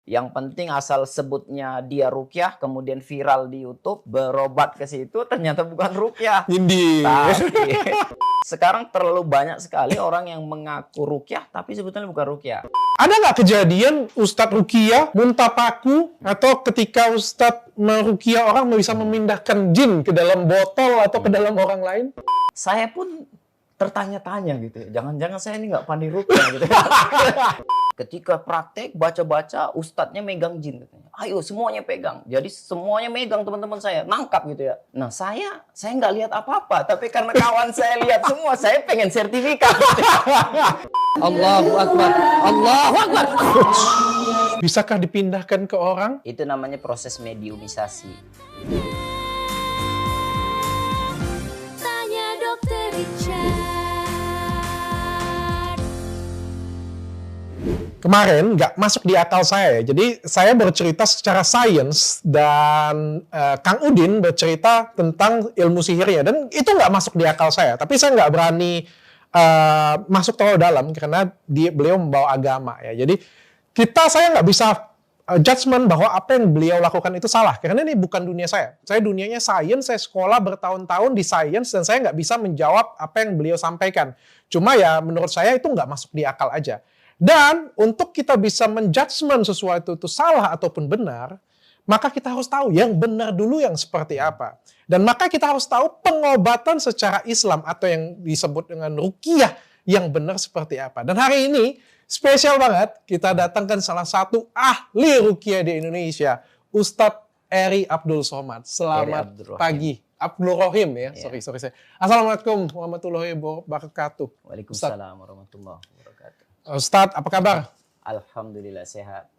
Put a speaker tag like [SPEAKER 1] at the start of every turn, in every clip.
[SPEAKER 1] Yang penting asal sebutnya dia ruqyah, kemudian viral di YouTube, berobat ke situ, ternyata bukan ruqyah.
[SPEAKER 2] Indi.
[SPEAKER 1] Tapi sekarang terlalu banyak sekali orang yang mengaku ruqyah, tapi sebetulnya bukan ruqyah.
[SPEAKER 2] Ada nggak kejadian Ustadz ruqyah muntah paku, atau ketika Ustadz meruqyah orang bisa memindahkan jin ke dalam botol atau ke dalam orang lain?
[SPEAKER 1] Saya pun tertanya-tanya gitu, jangan-jangan saya ini nggak pandai ruqyah gitu. Ketika praktek baca-baca, ustadznya megang jin katanya. Ayo semuanya pegang. Jadi semuanya megang teman-teman saya, nangkap gitu ya. Nah saya nggak lihat apa-apa, tapi karena kawan saya lihat semua, saya pengen sertifikat. Allahu Akbar, Allahu Akbar.
[SPEAKER 2] Bisakah dipindahkan ke orang?
[SPEAKER 1] Itu namanya proses mediumisasi.
[SPEAKER 3] Tanya Dokter Richard.
[SPEAKER 2] Kemarin nggak masuk di akal saya. Jadi saya bercerita secara sains dan Kang Udin bercerita tentang ilmu sihirnya. Dan itu nggak masuk di akal saya. Tapi saya nggak berani masuk terlalu dalam karena beliau membawa agama ya. Jadi saya nggak bisa judgement bahwa apa yang beliau lakukan itu salah. Karena ini bukan dunia saya. Saya dunianya sains, saya sekolah bertahun-tahun di sains dan saya nggak bisa menjawab apa yang beliau sampaikan. Cuma ya menurut saya itu nggak masuk di akal aja. Dan untuk kita bisa menjudgment sesuatu itu salah ataupun benar, maka kita harus tahu yang benar dulu yang seperti apa. Dan maka kita harus tahu pengobatan secara Islam atau yang disebut dengan ruqyah yang benar seperti apa. Dan hari ini spesial banget kita datangkan salah satu ahli ruqyah di Indonesia, Ustadz Eri Abdul Somad. Selamat pagi. Abdul Rohim ya, sorry. Assalamualaikum warahmatullahi wabarakatuh.
[SPEAKER 1] Waalaikumsalam warahmatullahi wabarakatuh.
[SPEAKER 2] Ustadz, apa kabar?
[SPEAKER 1] Alhamdulillah sehat.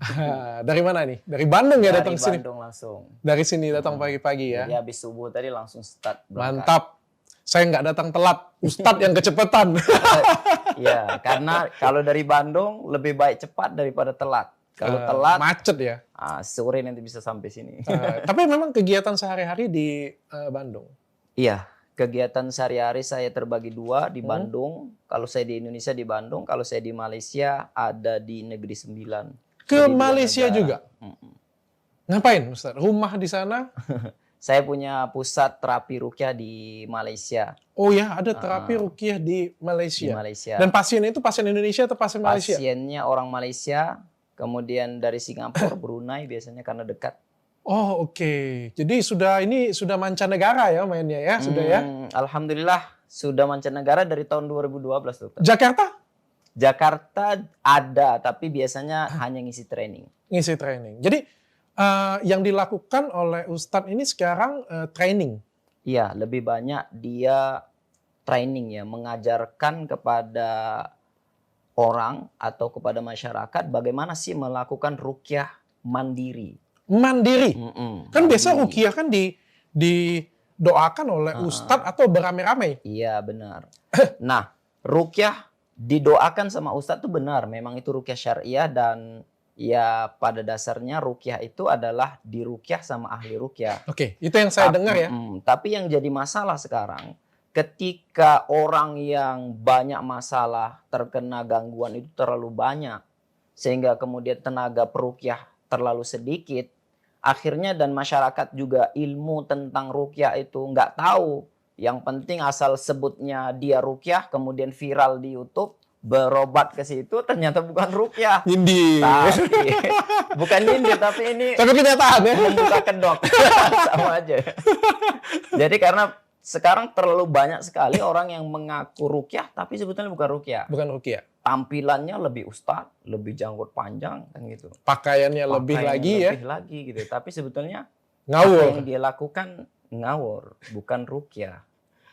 [SPEAKER 2] Dari mana nih? Dari Bandung ya datang ke sini?
[SPEAKER 1] Dari Bandung langsung.
[SPEAKER 2] Dari sini datang pagi-pagi ya?
[SPEAKER 1] Jadi habis subuh tadi langsung start berangkat.
[SPEAKER 2] Mantap. Saya nggak datang telat. Ustadz yang kecepatan.
[SPEAKER 1] Ya, karena kalau dari Bandung lebih baik cepat daripada telat. Kalau telat
[SPEAKER 2] macet ya.
[SPEAKER 1] Sore nanti bisa sampai sini.
[SPEAKER 2] Tapi memang kegiatan sehari-hari di Bandung.
[SPEAKER 1] Iya, kegiatan sehari-hari saya terbagi dua di Bandung. Kalau saya di Indonesia di Bandung, kalau saya di Malaysia ada di Negeri Sembilan.
[SPEAKER 2] Ke Malaysia juga? Ngapain Ustaz? Rumah di sana?
[SPEAKER 1] Saya punya pusat terapi ruqyah di Malaysia.
[SPEAKER 2] Oh ya, ada terapi ruqyah di Malaysia.
[SPEAKER 1] Di Malaysia.
[SPEAKER 2] Dan pasiennya itu pasien Indonesia atau pasien Malaysia?
[SPEAKER 1] Pasiennya orang Malaysia, kemudian dari Singapura, Brunei biasanya karena dekat.
[SPEAKER 2] Oh oke. Jadi ini sudah mancanegara ya mainnya ya, sudah ya?
[SPEAKER 1] Alhamdulillah sudah mancanegara dari tahun 2012 dokter.
[SPEAKER 2] Jakarta?
[SPEAKER 1] Jakarta ada, tapi biasanya hanya ngisi training.
[SPEAKER 2] Ngisi training. Jadi yang dilakukan oleh Ustadz ini sekarang training?
[SPEAKER 1] Iya, lebih banyak dia training ya, mengajarkan kepada orang atau kepada masyarakat bagaimana sih melakukan ruqyah mandiri.
[SPEAKER 2] Mandiri? Kan biasa ruqyah kan didoakan oleh Ustadz atau beramai-ramai.
[SPEAKER 1] Iya benar. Nah, ruqyah didoakan sama Ustadz itu benar. Memang itu ruqyah syariah dan ya pada dasarnya ruqyah itu adalah diruqyah sama ahli ruqyah.
[SPEAKER 2] Oke, itu yang saya dengar ya.
[SPEAKER 1] Tapi yang jadi masalah sekarang, ketika orang yang banyak masalah terkena gangguan itu terlalu banyak, sehingga kemudian tenaga peruqyah terlalu sedikit, akhirnya dan masyarakat juga ilmu tentang ruqyah itu nggak tahu. Yang penting asal sebutnya dia ruqyah, kemudian viral di YouTube, berobat ke situ, ternyata bukan ruqyah.
[SPEAKER 2] Nyindir.
[SPEAKER 1] Bukan nyindir, tapi ini
[SPEAKER 2] tapi kenyataan ya.
[SPEAKER 1] membuka kedok. Sama aja. Jadi karena sekarang terlalu banyak sekali orang yang mengaku ruqyah, tapi sebetulnya bukan ruqyah.
[SPEAKER 2] Bukan ruqyah.
[SPEAKER 1] Tampilannya lebih ustadz, lebih janggut panjang kan gitu.
[SPEAKER 2] Pakaiannya lebih lagi ya.
[SPEAKER 1] Lebih lagi gitu. Tapi sebetulnya
[SPEAKER 2] ngawur.
[SPEAKER 1] Apa yang dia lakukan ngawur, bukan ruqyah.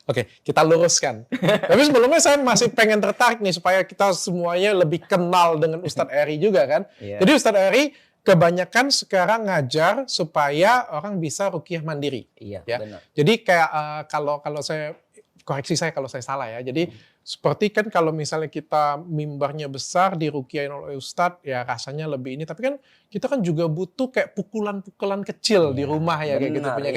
[SPEAKER 2] Oke, kita luruskan. Tapi sebelumnya saya masih pengen tertarik nih supaya kita semuanya lebih kenal dengan Ustadz Eri juga kan. Yeah. Jadi Ustadz Eri kebanyakan sekarang ngajar supaya orang bisa ruqyah mandiri.
[SPEAKER 1] Iya,
[SPEAKER 2] ya.
[SPEAKER 1] Benar.
[SPEAKER 2] Jadi kayak kalau saya koreksi saya kalau saya salah ya. Jadi seperti kan kalau misalnya kita mimbarnya besar diruqyahin oleh Ustadz ya rasanya lebih ini. Tapi kan kita kan juga butuh kayak pukulan-pukulan kecil di rumah ya kayak gitu punya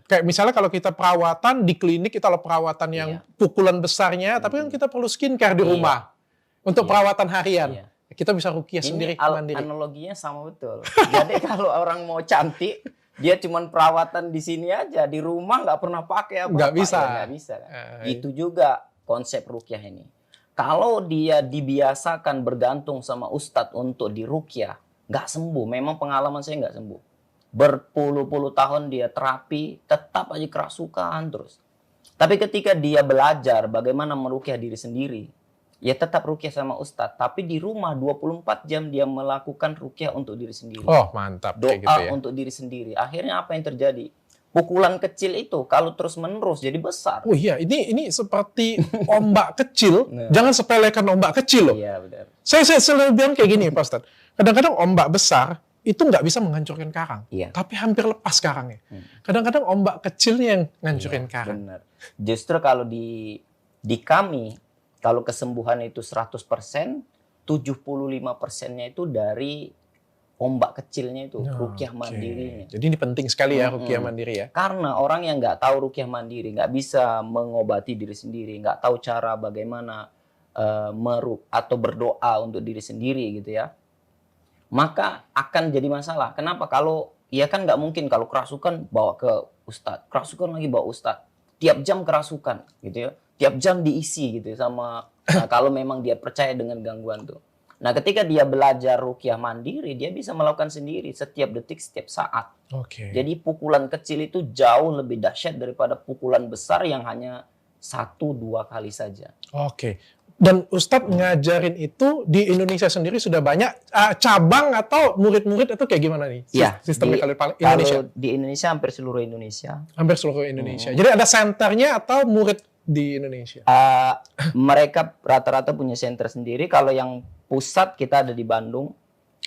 [SPEAKER 2] kayak misalnya kalau kita perawatan di klinik kita kalau perawatan yang pukulan besarnya, tapi kan kita perlu skincare di rumah untuk perawatan harian. kita bisa ruqyah sendiri mandiri.
[SPEAKER 1] Analoginya sama betul. Jadi kalau orang mau cantik, dia cuman perawatan di sini aja, di rumah nggak pernah pakai apa-apa.
[SPEAKER 2] Nggak bisa.
[SPEAKER 1] Ya, nggak bisa kan? Itu juga konsep ruqyah ini. Kalau dia dibiasakan bergantung sama ustadz untuk diruqyah, nggak sembuh. Memang pengalaman saya nggak sembuh. Berpuluh-puluh tahun dia terapi, tetap aja kerasukan terus. Tapi ketika dia belajar bagaimana meruqyah diri sendiri, ya tetap ruqyah sama ustadz. Tapi di rumah 24 jam dia melakukan ruqyah untuk diri sendiri.
[SPEAKER 2] Oh mantap.
[SPEAKER 1] Doa
[SPEAKER 2] kayak gitu ya.
[SPEAKER 1] untuk diri sendiri. Akhirnya apa yang terjadi? Pukulan kecil itu kalau terus menerus jadi besar.
[SPEAKER 2] Oh iya, ini seperti ombak kecil.
[SPEAKER 1] Nah.
[SPEAKER 2] Jangan sepelekan ombak kecil loh.
[SPEAKER 1] Iya benar.
[SPEAKER 2] Saya selalu bilang kayak gini, Pak Ustadz. Kadang-kadang ombak besar itu nggak bisa menghancurkan karang,
[SPEAKER 1] Iya.
[SPEAKER 2] tapi hampir lepas karangnya. Kadang-kadang ombak kecil yang ngancurin
[SPEAKER 1] Iya,
[SPEAKER 2] karang.
[SPEAKER 1] benar. Justru kalau di kami, kalau kesembuhan itu 100%, 75%-nya itu dari ombak kecilnya itu, ruqyah
[SPEAKER 2] Oke.
[SPEAKER 1] mandirinya.
[SPEAKER 2] Jadi ini penting sekali ya ruqyah mandiri ya.
[SPEAKER 1] Karena orang yang nggak tahu ruqyah mandiri, nggak bisa mengobati diri sendiri, nggak tahu cara bagaimana atau berdoa untuk diri sendiri gitu ya, maka akan jadi masalah. Kenapa? Kalau ya kan nggak mungkin kalau kerasukan bawa ke ustadz, kerasukan lagi bawa ustadz, tiap jam kerasukan gitu ya, tiap jam diisi gitu sama kalau memang dia percaya dengan gangguan tuh. Nah, ketika dia belajar ruqyah mandiri, dia bisa melakukan sendiri setiap detik, setiap saat.
[SPEAKER 2] Oke.
[SPEAKER 1] Jadi pukulan kecil itu jauh lebih dahsyat daripada pukulan besar yang hanya 1-2 kali saja.
[SPEAKER 2] Oke. Dan Ustadz ngajarin itu di Indonesia sendiri sudah banyak cabang atau murid-murid atau kayak gimana nih?
[SPEAKER 1] Iya,
[SPEAKER 2] Sistemnya kalau Indonesia.
[SPEAKER 1] Kalau di Indonesia hampir seluruh Indonesia.
[SPEAKER 2] Hampir seluruh Indonesia. Jadi ada senternya atau murid di Indonesia?
[SPEAKER 1] Mereka rata-rata punya center sendiri. Kalau yang pusat kita ada di Bandung.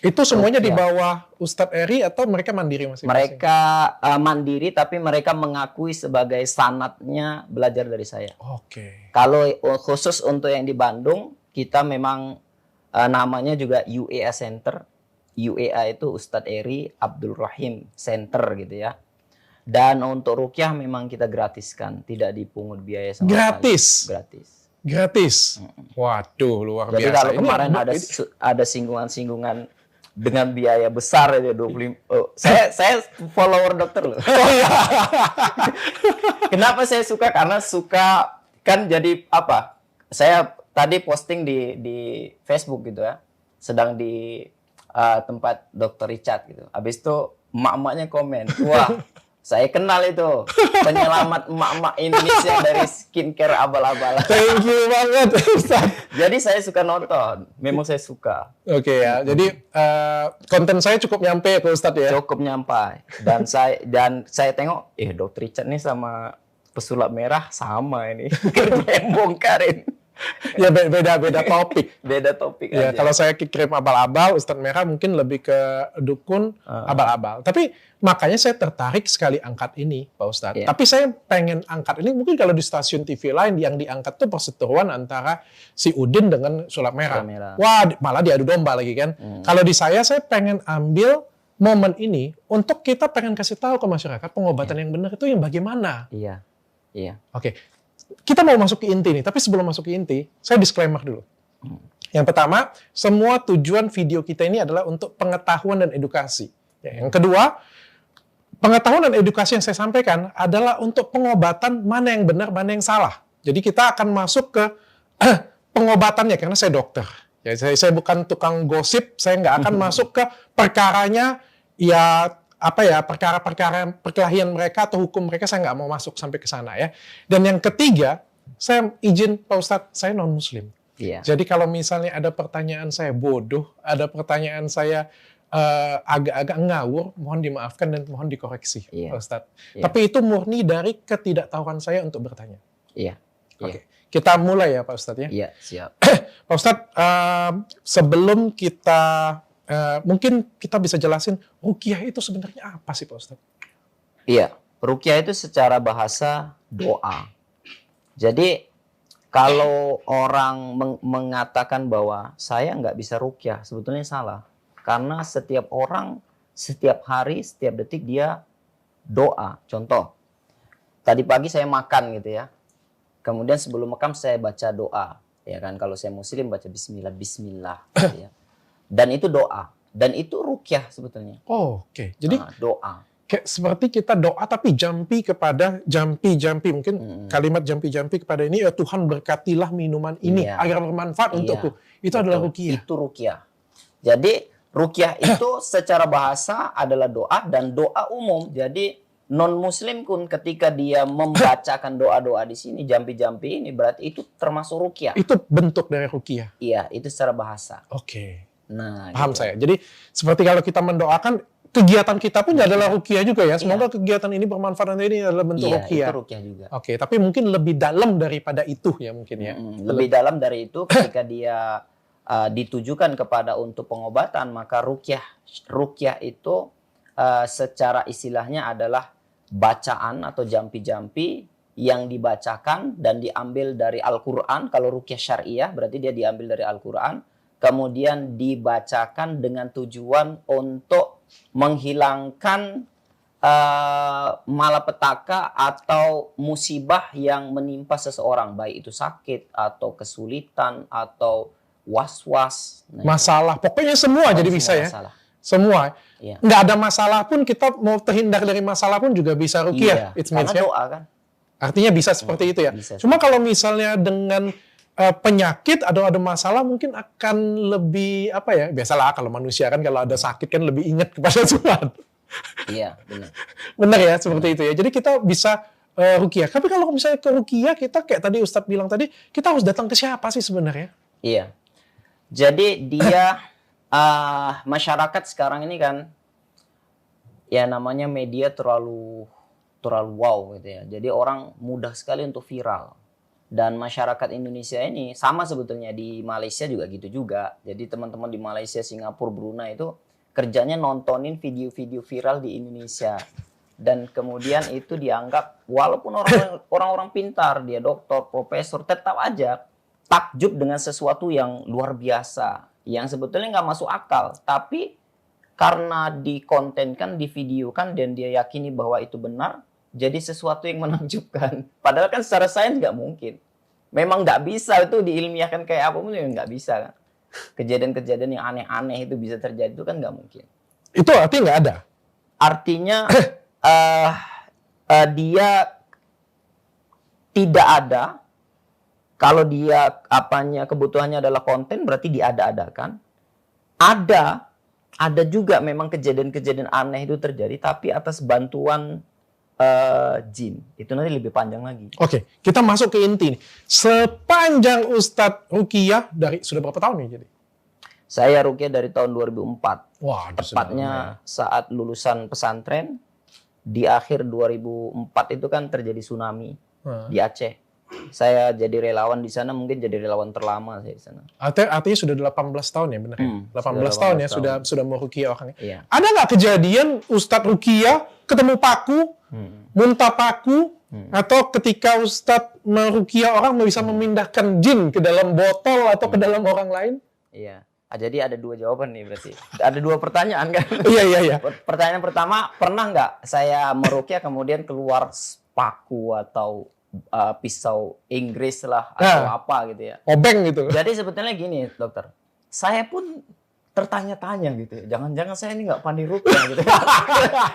[SPEAKER 2] Itu semuanya di
[SPEAKER 1] Iya.
[SPEAKER 2] bawah Ustadz Eri atau mereka mandiri masing-masing?
[SPEAKER 1] Mereka mandiri, tapi mereka mengakui sebagai sanatnya belajar dari saya.
[SPEAKER 2] Oke.
[SPEAKER 1] Kalau khusus untuk yang di Bandung, kita memang namanya juga UEA Center. UEA itu Ustadz Eri Abdul Rahim Center gitu ya. Dan untuk ruqyah memang kita gratiskan, tidak dipungut biaya sama
[SPEAKER 2] Gratis?
[SPEAKER 1] sekali. Gratis.
[SPEAKER 2] Gratis? Waduh, luar
[SPEAKER 1] Jadi
[SPEAKER 2] biasa.
[SPEAKER 1] kalau
[SPEAKER 2] Ini
[SPEAKER 1] kemarin ada singgungan-singgungan dengan biaya besar aja 25. Saya follower dokter loh. Kenapa saya suka? Karena suka kan jadi apa? Saya tadi posting di Facebook gitu ya. Sedang di tempat Dr. Richard gitu. Habis itu emak-emaknya komen, "Wah, saya kenal itu penyelamat emak-emak Indonesia dari skincare abal-abal."
[SPEAKER 2] Thank you banget, Ustadz.
[SPEAKER 1] Jadi saya suka nonton. Memang saya suka.
[SPEAKER 2] Oke ya, jadi konten saya cukup nyampe ke Ustadz ya.
[SPEAKER 1] Cukup nyampai. Dan saya tengok, Dr. Richard nih sama pesulap merah sama ini. Kerja yang bongkarin.
[SPEAKER 2] Ya beda topik.
[SPEAKER 1] Beda topik
[SPEAKER 2] Ya
[SPEAKER 1] aja.
[SPEAKER 2] kalau saya kirim abal-abal, Ustadz Merah mungkin lebih ke dukun abal-abal. Tapi makanya saya tertarik sekali angkat ini, Pak Ustadz.
[SPEAKER 1] Iya.
[SPEAKER 2] Tapi saya pengen angkat ini mungkin kalau di stasiun TV lain yang diangkat tuh perseteruan antara si Udin dengan sulap merah.
[SPEAKER 1] Sulap merah.
[SPEAKER 2] Wah, malah diadu domba lagi kan. Kalau di saya pengen ambil momen ini untuk kita pengen kasih tahu ke masyarakat pengobatan yang benar itu yang bagaimana.
[SPEAKER 1] Iya. Iya.
[SPEAKER 2] Oke, kita mau masuk ke inti nih, tapi sebelum masuk ke inti, saya disclaimer dulu. Yang pertama, semua tujuan video kita ini adalah untuk pengetahuan dan edukasi. Ya, yang kedua, pengetahuan dan edukasi yang saya sampaikan adalah untuk pengobatan mana yang benar, mana yang salah. Jadi kita akan masuk ke pengobatannya, karena saya dokter. Ya, saya bukan tukang gosip, saya nggak akan masuk ke perkaranya, ya perkara-perkara perkelahian mereka atau hukum mereka, saya nggak mau masuk sampai ke sana ya. Dan yang ketiga, saya izin Pak Ustadz, saya non-muslim.
[SPEAKER 1] Iya.
[SPEAKER 2] Jadi kalau misalnya ada pertanyaan saya bodoh, ada pertanyaan saya agak-agak ngawur, mohon dimaafkan dan mohon dikoreksi,
[SPEAKER 1] Iya.
[SPEAKER 2] Pak Ustadz.
[SPEAKER 1] Iya.
[SPEAKER 2] Tapi itu murni dari ketidaktahuan saya untuk bertanya.
[SPEAKER 1] Iya.
[SPEAKER 2] Oke, kita mulai ya Pak Ustadz ya.
[SPEAKER 1] Iya, siap.
[SPEAKER 2] Pak Ustadz, sebelum kita mungkin kita bisa jelasin ruqyah itu sebenarnya apa sih Pak Ustadz?
[SPEAKER 1] Iya, ruqyah itu secara bahasa doa. Jadi kalau orang mengatakan bahwa saya nggak bisa ruqyah, sebetulnya salah. Karena setiap orang, setiap hari, setiap detik dia doa. Contoh, tadi pagi saya makan gitu ya. Kemudian sebelum makan saya baca doa. Ya kan, kalau saya muslim baca bismillah, bismillah. Gitu ya. Dan itu doa. Dan itu ruqyah sebetulnya.
[SPEAKER 2] Oh, oke. Jadi
[SPEAKER 1] Doa.
[SPEAKER 2] kayak seperti kita doa tapi jampi mungkin kalimat jampi kepada ini, ya Tuhan berkatilah minuman ini
[SPEAKER 1] Iya.
[SPEAKER 2] agar bermanfaat
[SPEAKER 1] Iya.
[SPEAKER 2] untukku. Itu
[SPEAKER 1] Betul.
[SPEAKER 2] adalah ruqyah.
[SPEAKER 1] Itu ruqyah. Jadi ruqyah itu secara bahasa adalah doa dan doa umum. Jadi non-muslim pun ketika dia membacakan doa-doa di sini, jampi-jampi ini berarti itu termasuk ruqyah.
[SPEAKER 2] Itu bentuk dari ruqyah.
[SPEAKER 1] Iya, itu secara bahasa.
[SPEAKER 2] Oke.
[SPEAKER 1] Nah,
[SPEAKER 2] Paham
[SPEAKER 1] gitu.
[SPEAKER 2] saya. Jadi seperti kalau kita mendoakan, kegiatan kita pun adalah ruqyah juga ya. Semoga kegiatan ini bermanfaat, dan ini adalah bentuk
[SPEAKER 1] Iya,
[SPEAKER 2] ruqyah.
[SPEAKER 1] itu ruqyah juga.
[SPEAKER 2] Oke, tapi mungkin lebih dalam daripada itu ya mungkin ya.
[SPEAKER 1] Lebih dalam dari itu ketika dia ditujukan kepada untuk pengobatan, maka ruqyah itu secara istilahnya adalah bacaan atau jampi-jampi yang dibacakan dan diambil dari Al-Qur'an. Kalau ruqyah syariah berarti dia diambil dari Al-Qur'an, kemudian dibacakan dengan tujuan untuk menghilangkan malapetaka atau musibah yang menimpa seseorang, baik itu sakit atau kesulitan atau was-was.
[SPEAKER 2] Masalah, pokoknya semua jadi bisa ya.
[SPEAKER 1] Masalah.
[SPEAKER 2] Semua.
[SPEAKER 1] Iya.
[SPEAKER 2] Nggak ada masalah pun, kita mau terhindar dari masalah pun juga bisa ruqyah.
[SPEAKER 1] Iya,
[SPEAKER 2] It means
[SPEAKER 1] karena
[SPEAKER 2] ya.
[SPEAKER 1] doa kan.
[SPEAKER 2] Artinya bisa seperti itu ya.
[SPEAKER 1] Bisa.
[SPEAKER 2] Cuma kalau misalnya dengan penyakit atau ada masalah mungkin akan lebih apa ya? Biasalah kalau manusia kan kalau ada sakit kan lebih ingat kepada Tuhan.
[SPEAKER 1] Iya, benar.
[SPEAKER 2] Benar ya, seperti itu ya. Jadi kita bisa ruqyah. Tapi kalau misalnya ke ruqyah, kita kayak tadi Ustadz bilang tadi, kita harus datang ke siapa sih sebenarnya?
[SPEAKER 1] Iya. Jadi dia masyarakat sekarang ini kan ya namanya media terlalu wow gitu ya. Jadi orang mudah sekali untuk viral. Dan masyarakat Indonesia ini sama sebetulnya di Malaysia juga gitu juga. Jadi teman-teman di Malaysia, Singapura, Brunei itu kerjanya nontonin video-video viral di Indonesia. Dan kemudian itu dianggap walaupun orang-orang pintar, dia doktor, profesor, tetap aja takjub dengan sesuatu yang luar biasa, yang sebetulnya nggak masuk akal, tapi karena dikontenkan, divideokan, dan dia yakini bahwa itu benar, jadi sesuatu yang menakjubkan. Padahal kan secara sains nggak mungkin. Memang nggak bisa itu diilmiahkan kayak apa pun nggak bisa kan. Kejadian-kejadian yang aneh-aneh itu bisa terjadi itu kan nggak mungkin.
[SPEAKER 2] Itu artinya nggak ada.
[SPEAKER 1] Artinya dia tidak ada. Kalau dia kebutuhannya adalah konten, berarti diada-adakan. Ada juga memang kejadian-kejadian aneh itu terjadi, tapi atas bantuan jin. Itu nanti lebih panjang lagi.
[SPEAKER 2] Oke, kita masuk ke inti nih. Sepanjang Ustadz ruqyah dari sudah berapa tahun nih jadi?
[SPEAKER 1] Saya ruqyah dari tahun 2004.
[SPEAKER 2] Wah,
[SPEAKER 1] Tepatnya saat lulusan pesantren, di akhir 2004 itu kan terjadi tsunami di Aceh. Saya jadi relawan di sana, mungkin jadi relawan terlama saya di sana.
[SPEAKER 2] Artinya sudah 18 tahun ya benar ya? 18 tahun ya sudah mau ruqyah orangnya.
[SPEAKER 1] Iya.
[SPEAKER 2] Ada nggak kejadian Ustadz ruqyah ketemu paku, muntah paku, atau ketika Ustadz meruqyah orang bisa memindahkan jin ke dalam botol atau ke dalam orang lain?
[SPEAKER 1] Iya. Jadi ada dua jawaban nih berarti. Ada dua pertanyaan kan?
[SPEAKER 2] Iya.
[SPEAKER 1] Pertanyaan pertama, pernah nggak saya meruqyah kemudian keluar paku atau pisau Inggris lah atau apa gitu ya?
[SPEAKER 2] Obeng gitu.
[SPEAKER 1] Jadi sebetulnya gini dokter, saya pun tertanya-tanya gitu ya. Jangan-jangan saya ini nggak pandai ruqyah gitu.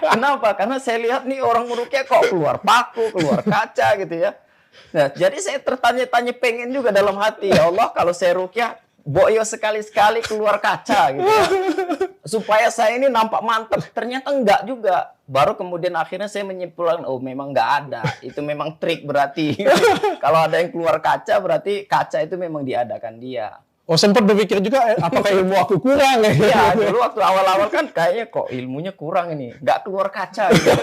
[SPEAKER 1] Kenapa? Karena saya lihat nih orang meruqyah kok keluar paku, keluar kaca gitu ya. Nah, jadi saya tertanya-tanya, pengen juga dalam hati, ya Allah kalau saya ruqyah boyo sekali-sekali keluar kaca gitu ya. Supaya saya ini nampak mantap. Ternyata enggak juga. Baru kemudian akhirnya saya menyimpulkan, oh memang enggak ada. Itu memang trik berarti. Kalau ada yang keluar kaca berarti kaca itu memang diadakan dia.
[SPEAKER 2] Oh, sempat berpikir juga apakah ilmu aku kurang ya?
[SPEAKER 1] Iya, dulu waktu awal-awal kan kayaknya kok ilmunya kurang ini. Nggak keluar kaca gitu.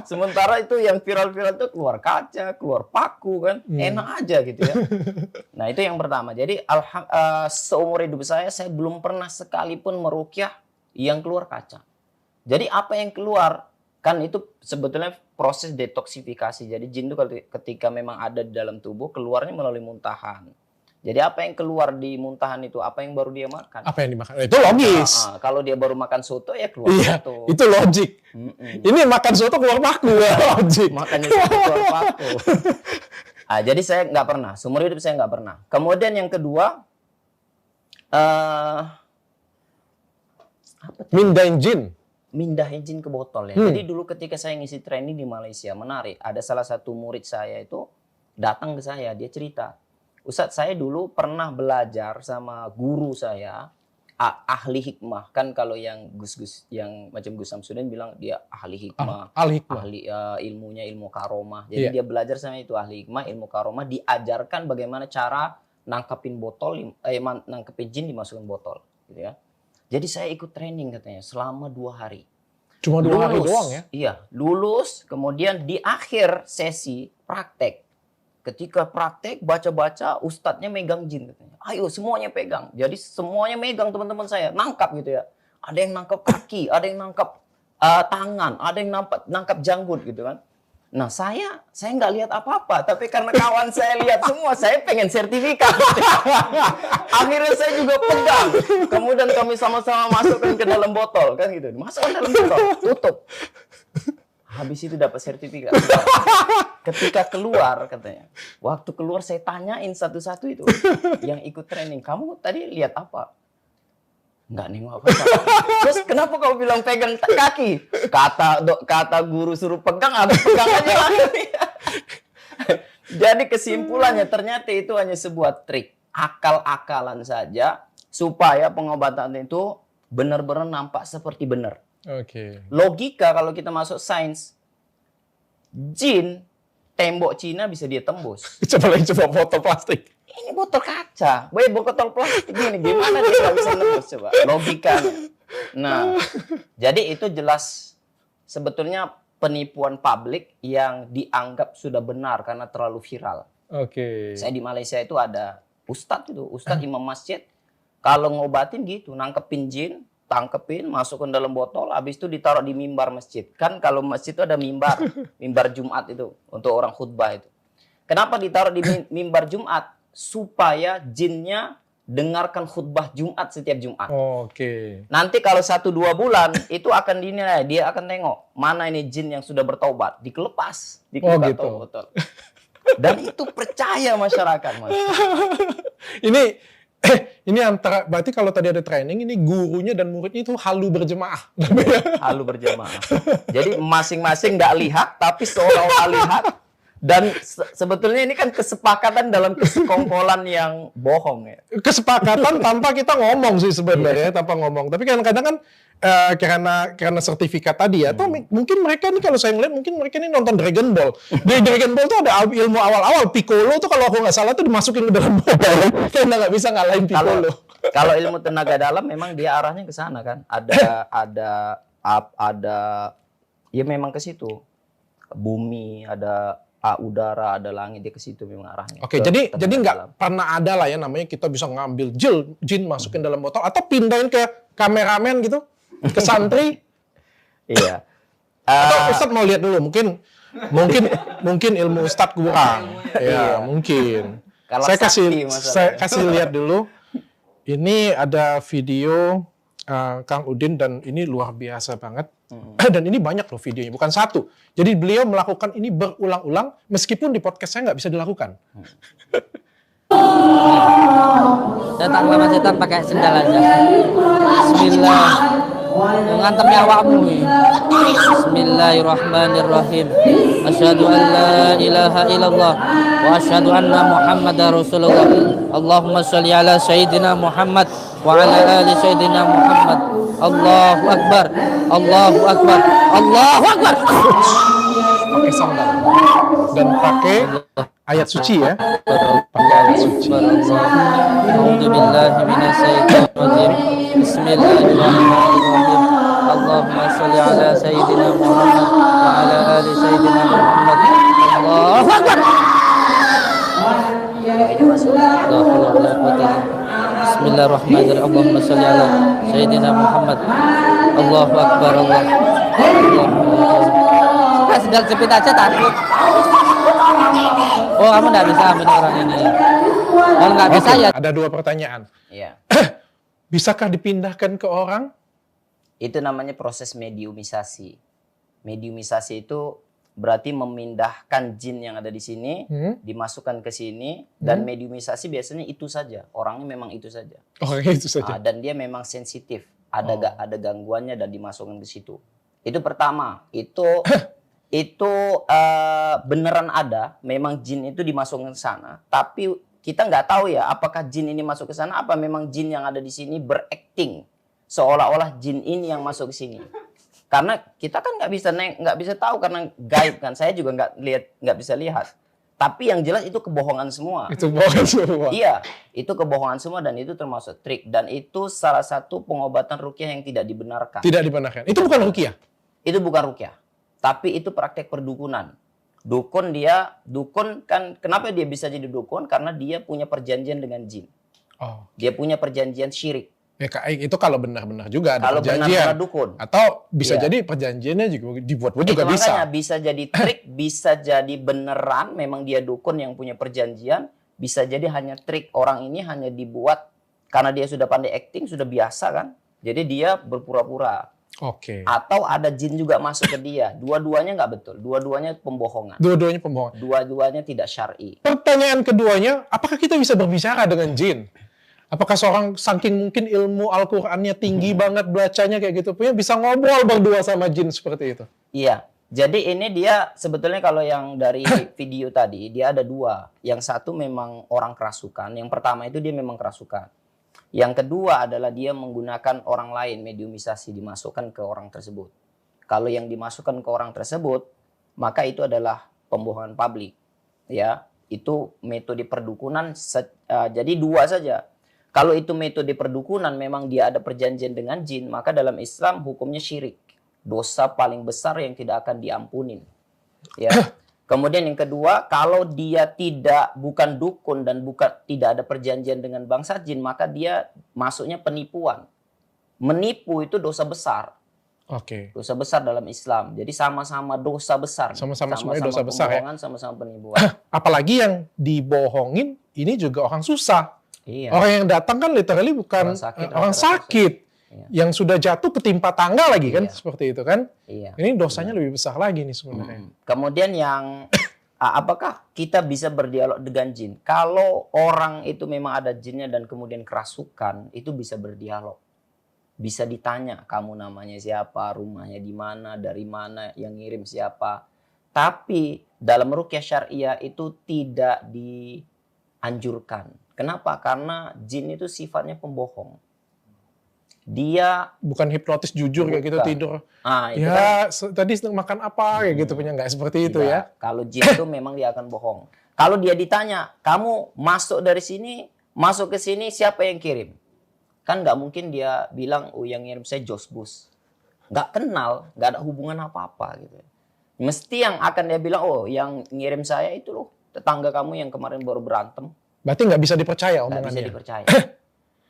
[SPEAKER 1] Sementara itu yang viral-viral itu keluar kaca, keluar paku kan. Enak aja gitu ya. Nah, itu yang pertama. Jadi seumur hidup saya belum pernah sekalipun meruqyah yang keluar kaca. Jadi apa yang keluar kan itu sebetulnya proses detoksifikasi. Jadi jin itu ketika memang ada di dalam tubuh keluarnya melalui muntahan. Jadi apa yang keluar di muntahan itu apa yang baru dia makan.
[SPEAKER 2] Apa yang dimakan? Itu logis.
[SPEAKER 1] Kalau dia baru makan soto ya keluar soto.
[SPEAKER 2] Itu logik. Ini makan soto keluar paku ya logik.
[SPEAKER 1] Makannya soto keluar paku. Jadi saya nggak pernah. Seumur hidup saya nggak pernah. Kemudian yang kedua,
[SPEAKER 2] Mindahin jin.
[SPEAKER 1] Mindahin jin ke botol ya. Jadi dulu ketika saya ngisi training di Malaysia, menarik. Ada salah satu murid saya itu datang ke saya, dia cerita, Ustadz saya dulu pernah belajar sama guru saya, ahli hikmah. Kan kalau yang Gus-Gus, yang macam Gus Samsudin bilang dia ahli hikmah.
[SPEAKER 2] Ahli hikmah.
[SPEAKER 1] Ahli ilmunya ilmu karomah. Jadi dia belajar sama itu ahli hikmah, ilmu karomah, diajarkan bagaimana cara nangkepin botol, nangkepin jin dimasukin botol, gitu ya. Jadi saya ikut training katanya selama 2 hari.
[SPEAKER 2] Cuma 2 hari doang ya?
[SPEAKER 1] Iya, lulus. Kemudian di akhir sesi praktek, ketika praktek baca-baca, ustadznya megang jin katanya. Ayo semuanya pegang. Jadi semuanya megang teman-teman saya, nangkap gitu ya. Ada yang nangkap kaki, ada yang nangkap tangan, ada yang nangkap janggut gitu kan. Nah saya nggak lihat apa-apa, tapi karena kawan saya lihat semua, saya pengen sertifikat. Akhirnya saya juga pegang. Kemudian kami sama-sama masukkan ke dalam botol kan gitu. Masukkan dalam botol, tutup. Habis itu dapat sertifikat. Ketika keluar katanya, waktu keluar saya tanyain satu-satu itu yang ikut training, kamu tadi lihat apa? Nggak nengok apa-apa. Terus kenapa kau bilang pegang kaki? Kata guru suruh pegang, habis pegang aja. Jadi kesimpulannya ternyata itu hanya sebuah trik, akal-akalan saja supaya pengobatan itu benar-benar nampak seperti benar.
[SPEAKER 2] Oke.
[SPEAKER 1] Logika kalau kita masuk sains, jin tembok Cina bisa dia tembus.
[SPEAKER 2] Coba foto plastik.
[SPEAKER 1] Ini botol kaca, botol plastik gini, gimana dia nggak bisa nembus coba? Logikanya. Nah, jadi itu jelas sebetulnya penipuan publik yang dianggap sudah benar karena terlalu viral.
[SPEAKER 2] Oke.
[SPEAKER 1] Saya di Malaysia itu ada ustadz imam masjid, kalau ngobatin gitu, nangkepin jin, tangkepin, masukkan dalam botol, habis itu ditaruh di mimbar masjid. Kan kalau masjid itu ada mimbar Jumat itu untuk orang khutbah itu. Kenapa ditaruh di mimbar Jumat? Supaya jinnya dengarkan khutbah Jumat setiap Jumat.
[SPEAKER 2] Oke.
[SPEAKER 1] Nanti kalau 1-2 bulan itu akan dinilai, dia akan tengok mana ini jin yang sudah bertaubat, dikelepas,
[SPEAKER 2] gitu.
[SPEAKER 1] botol. Dan itu percaya masyarakat, Mas.
[SPEAKER 2] Ini antara, berarti kalau tadi ada training, ini gurunya dan muridnya itu halu berjemaah.
[SPEAKER 1] Halu berjemaah. Jadi masing-masing nggak lihat, tapi seolah-olah lihat. Dan sebetulnya ini kan kesepakatan dalam kesekongkolan yang bohong ya.
[SPEAKER 2] Kesepakatan tanpa kita ngomong sih sebenarnya, tanpa ngomong. Tapi kadang-kadang kan karena sertifikat tadi ya, atau mungkin mereka nih kalau saya ngeliat mungkin mereka ini nonton Dragon Ball. Di Dragon Ball tuh ada ilmu awal-awal. Piccolo tuh kalau aku nggak salah tuh dimasukin ke dalam botol. Karena nggak bisa ngalahin Piccolo.
[SPEAKER 1] Kalau ilmu tenaga dalam memang dia arahnya ke sana kan. Ada ya memang ke situ. Bumi, ada udara, ada langit, dia ke situ memang arahnya.
[SPEAKER 2] Oke, jadi nggak pernah ada lah ya namanya kita bisa ngambil jin masukin dalam botol atau pindahin ke kameramen gitu, ke santri.
[SPEAKER 1] Iya.
[SPEAKER 2] Atau Ustadz mau lihat dulu, mungkin ilmu Ustadz kurang. Ya, mungkin.
[SPEAKER 1] Kalau
[SPEAKER 2] Saya kasih lihat dulu. Ini ada video Kang Udin dan ini luar biasa banget. Dan ini banyak loh videonya, bukan satu. Jadi beliau melakukan ini berulang-ulang, meskipun di podcast saya nggak bisa dilakukan.
[SPEAKER 4] Datang sama setan pakai sendal aja. Bismillah. Ngantem nyawamu. Bismillahirrahmanirrahim. Asyhadu an la ilaha illallah wa asyhadu anna Muhammadar Rasulullah. Allahumma sholli ala sayyidina Muhammad wa ala ali sayyidina Muhammad. Allahu akbar. Allahu akbar. Allahu akbar.
[SPEAKER 2] Pakai sandal dan pakai ayat suci ya. Pakai ayat suci.
[SPEAKER 4] A'udzubillahi minasyaitonir rajim. Bismillahirrahmanirrahim. Allahumma sholli ala sayyidina Muhammad wa ala ali sayyidina Muhammad. Allahu akbar. Bismillahirrahmanirrahim. Allahumma sholli ala sayyidina Muhammad. Allahu akbar. Sedang cepit aja takut. Oh, kamu nggak bisa amin orang ini. Kalau nggak bisa ya.
[SPEAKER 2] Ada 2 pertanyaan.
[SPEAKER 1] Iya.
[SPEAKER 2] Bisakah dipindahkan ke orang?
[SPEAKER 1] Itu namanya proses mediumisasi. Mediumisasi itu berarti memindahkan jin yang ada di sini, dimasukkan ke sini, dan mediumisasi biasanya itu saja. Orangnya memang itu saja.
[SPEAKER 2] Oh, itu saja.
[SPEAKER 1] Dan dia memang sensitif. ada gangguannya dan dimasukkan ke situ. Itu pertama. Itu beneran ada, memang jin itu dimasukkan ke sana. Tapi kita nggak tahu ya, apakah jin ini masuk ke sana, apa memang jin yang ada di sini berakting seolah-olah jin ini yang masuk ke sini. Karena kita kan nggak bisa tahu karena gaib kan. Saya juga nggak bisa lihat. Tapi yang jelas itu kebohongan semua.
[SPEAKER 2] Itu bohong semua.
[SPEAKER 1] Iya, itu kebohongan semua dan itu termasuk trik. Dan itu salah satu pengobatan ruqyah yang tidak dibenarkan.
[SPEAKER 2] Tidak dibenarkan. Itu bukan ruqyah.
[SPEAKER 1] Itu bukan ruqyah. Tapi itu praktek perdukunan. Dukun kan kenapa dia bisa jadi dukun? Karena dia punya perjanjian dengan jin.
[SPEAKER 2] Oh.
[SPEAKER 1] Dia punya perjanjian syirik.
[SPEAKER 2] Ya, itu kalau benar-benar juga ada
[SPEAKER 1] Kalau
[SPEAKER 2] perjanjian.
[SPEAKER 1] benar-benar dukun.
[SPEAKER 2] Atau bisa
[SPEAKER 1] Iya.
[SPEAKER 2] jadi perjanjiannya juga dibuat-buat juga
[SPEAKER 1] Itu
[SPEAKER 2] bisa.
[SPEAKER 1] makanya bisa jadi trik, bisa jadi beneran memang dia dukun yang punya perjanjian, bisa jadi hanya trik. Orang ini hanya dibuat karena dia sudah pandai acting, sudah biasa kan. Jadi dia berpura-pura.
[SPEAKER 2] Oke.
[SPEAKER 1] Atau ada jin juga masuk ke dia. Dua-duanya nggak betul. Dua-duanya pembohongan.
[SPEAKER 2] Dua-duanya pembohongan.
[SPEAKER 1] Dua-duanya tidak syar'i.
[SPEAKER 2] Pertanyaan keduanya, apakah kita bisa berbicara dengan jin? Apakah seorang saking mungkin ilmu Al-Qur'annya tinggi banget bacanya kayak gitu punya bisa ngobrol berdua sama jin seperti itu?
[SPEAKER 1] Iya. Jadi ini dia sebetulnya kalau yang dari video tadi dia ada dua. Yang satu memang orang kerasukan. Yang pertama itu dia memang kerasukan. Yang kedua adalah dia menggunakan orang lain, mediumisasi, dimasukkan ke orang tersebut. Kalau yang dimasukkan ke orang tersebut, maka itu adalah pembohongan publik. Ya, itu metode perdukunan. Jadi dua saja. Kalau itu metode perdukunan memang dia ada perjanjian dengan jin, maka dalam Islam hukumnya syirik. Dosa paling besar yang tidak akan diampunin. Ya. Kemudian yang kedua, kalau dia bukan dukun dan tidak ada perjanjian dengan bangsa jin, maka dia masuknya penipuan. Menipu itu dosa besar.
[SPEAKER 2] Oke.
[SPEAKER 1] Dosa besar dalam Islam. Jadi sama-sama dosa besar.
[SPEAKER 2] Sama-sama semuanya dosa besar ya.
[SPEAKER 1] Sama-sama penipuan.
[SPEAKER 2] Apalagi yang dibohongin ini juga orang susah.
[SPEAKER 1] Iya.
[SPEAKER 2] Orang yang datang kan literally bukan orang sakit.
[SPEAKER 1] Iya.
[SPEAKER 2] Yang sudah jatuh ketimpa tangga lagi kan
[SPEAKER 1] Iya.
[SPEAKER 2] seperti itu kan.
[SPEAKER 1] Iya.
[SPEAKER 2] Ini dosanya lebih besar lagi nih sebenarnya.
[SPEAKER 1] Kemudian yang apakah kita bisa berdialog dengan jin? Kalau orang itu memang ada jinnya dan kemudian kerasukan, itu bisa berdialog. Bisa ditanya, kamu namanya siapa, rumahnya di mana, dari mana, yang ngirim siapa. Tapi dalam ruqyah syariah itu tidak dianjurkan. Kenapa? Karena jin itu sifatnya pembohong. Dia
[SPEAKER 2] Bukan hipnotis jujur kayak gitu
[SPEAKER 1] Bukan.
[SPEAKER 2] tidur.
[SPEAKER 1] itu kan
[SPEAKER 2] Tadi sedang makan apa kayak gitu punya nggak seperti itu ya.
[SPEAKER 1] tidak. Kalau jin itu memang dia akan bohong. Kalau dia ditanya, kamu masuk dari sini, masuk ke sini, siapa yang kirim? Kan nggak mungkin dia bilang, oh yang ngirim saya Josbus. Nggak kenal, nggak ada hubungan apa-apa gitu. Mesti yang akan dia bilang, oh yang ngirim saya itu loh, tetangga kamu yang kemarin baru berantem.
[SPEAKER 2] Berarti nggak bisa dipercaya
[SPEAKER 1] Nggak bisa
[SPEAKER 2] omongannya.
[SPEAKER 1] dipercaya.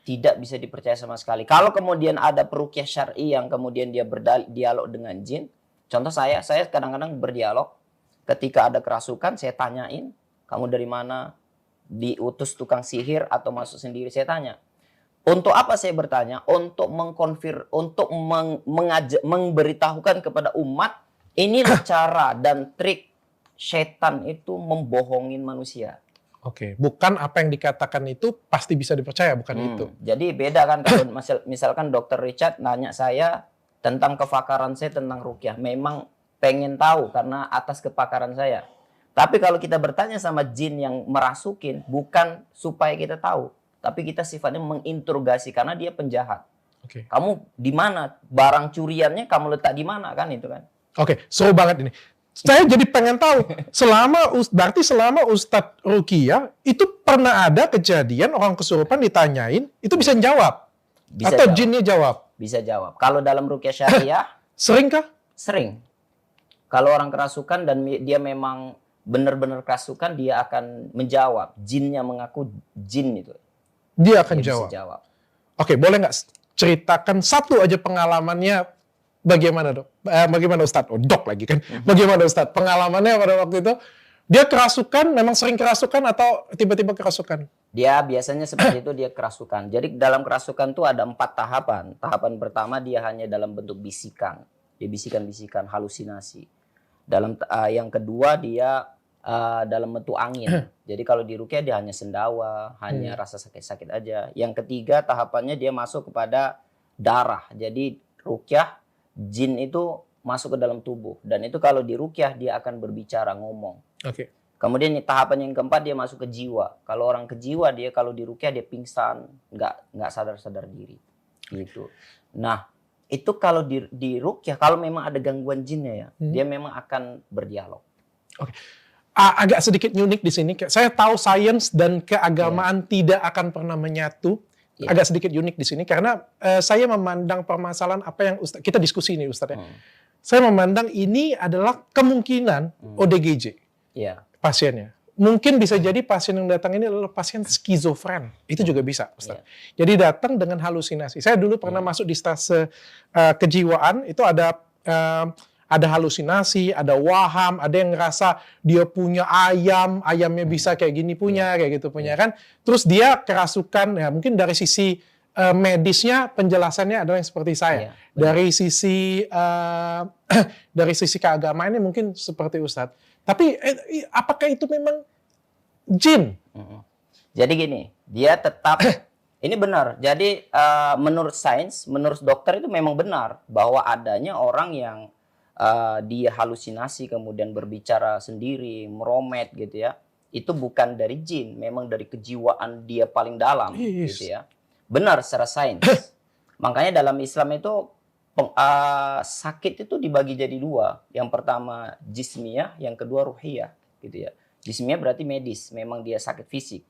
[SPEAKER 1] Tidak bisa dipercaya sama sekali. Kalau kemudian ada peruqyah syar'i yang kemudian dia berdialog dengan jin. Contoh saya kadang-kadang berdialog. Ketika ada kerasukan, saya tanyain, kamu dari mana? Diutus tukang sihir atau masuk sendiri? Saya tanya. Untuk apa saya bertanya? Untuk memberitahukan kepada umat, inilah cara dan trik setan itu membohongin manusia.
[SPEAKER 2] Oke, bukan apa yang dikatakan itu pasti bisa dipercaya, bukan itu.
[SPEAKER 1] Jadi beda kan kalau misalkan Dr. Richard nanya saya tentang kepakaran saya tentang ruqyah. Memang pengen tahu karena atas kepakaran saya. Tapi kalau kita bertanya sama jin yang merasukin, bukan supaya kita tahu. Tapi kita sifatnya menginterogasi karena dia penjahat.
[SPEAKER 2] Oke.
[SPEAKER 1] Kamu di mana? Barang curiannya kamu letak di mana kan itu kan?
[SPEAKER 2] Oke, seru banget ini. Saya jadi pengen tahu, berarti selama Ustadz Ruqyah itu pernah ada kejadian orang kesurupan ditanyain, itu bisa jawab?
[SPEAKER 1] Bisa
[SPEAKER 2] Atau
[SPEAKER 1] jawab.
[SPEAKER 2] jinnya jawab?
[SPEAKER 1] Bisa jawab. Kalau dalam ruqyah syariah
[SPEAKER 2] Seringkah?
[SPEAKER 1] sering. Kalau orang kerasukan dan dia memang benar-benar kerasukan, dia akan menjawab. Jinnya mengaku jin itu.
[SPEAKER 2] Dia akan
[SPEAKER 1] Dia
[SPEAKER 2] jawab.
[SPEAKER 1] bisa jawab.
[SPEAKER 2] Oke, boleh nggak ceritakan satu aja pengalamannya bagaimana dok? Bagaimana Ustadz? Oh, dok lagi kan? Bagaimana Ustadz? Pengalamannya pada waktu itu, dia kerasukan, memang sering kerasukan atau tiba-tiba kerasukan?
[SPEAKER 1] Dia biasanya seperti itu, dia kerasukan. Jadi dalam kerasukan itu ada 4 tahapan. Tahapan pertama dia hanya dalam bentuk bisikan. Dia bisikan-bisikan, halusinasi. Yang kedua dia dalam bentuk angin. Jadi kalau di ruqyah dia hanya sendawa, hanya rasa sakit-sakit aja. Yang ketiga tahapannya dia masuk kepada darah. Jadi ruqyah jin itu masuk ke dalam tubuh dan itu kalau di ruqyah dia akan berbicara, ngomong.
[SPEAKER 2] Oke.
[SPEAKER 1] Kemudian tahapan yang keempat dia masuk ke jiwa. Kalau orang ke jiwa dia kalau di ruqyah dia pingsan, nggak sadar diri gitu. Nah, itu kalau di ruqyah kalau memang ada gangguan jinnya ya, dia memang akan berdialog.
[SPEAKER 2] Oke. Agak sedikit unik di sini. Saya tahu sains dan keagamaan tidak akan pernah menyatu. Agak sedikit unik di sini karena saya memandang permasalahan apa yang Ustaz, kita diskusi ini Ustaz ya. Saya memandang ini adalah kemungkinan ODGJ pasiennya. Mungkin bisa jadi pasien yang datang ini adalah pasien skizofren. Itu juga bisa Ustaz. Jadi datang dengan halusinasi. Saya dulu pernah masuk di stase kejiwaan, itu ada halusinasi, ada waham, ada yang ngerasa dia punya ayamnya bisa kayak gini punya, kayak gitu punya kan. Terus dia kerasukan, ya mungkin dari sisi medisnya penjelasannya adalah yang seperti saya. Dari sisi keagamaannya mungkin seperti Ustadz. Tapi apakah itu memang jin?
[SPEAKER 1] Jadi gini, dia tetap ini benar. Jadi menurut sains, menurut dokter itu memang benar bahwa adanya orang yang dia halusinasi kemudian berbicara sendiri, meromet gitu ya. Itu bukan dari jin, memang dari kejiwaan dia paling dalam gitu ya. Benar secara sains. Makanya dalam Islam itu sakit itu dibagi jadi dua. Yang pertama jismiyah, yang kedua ruhiyah gitu ya. Jismiyah berarti medis, memang dia sakit fisik,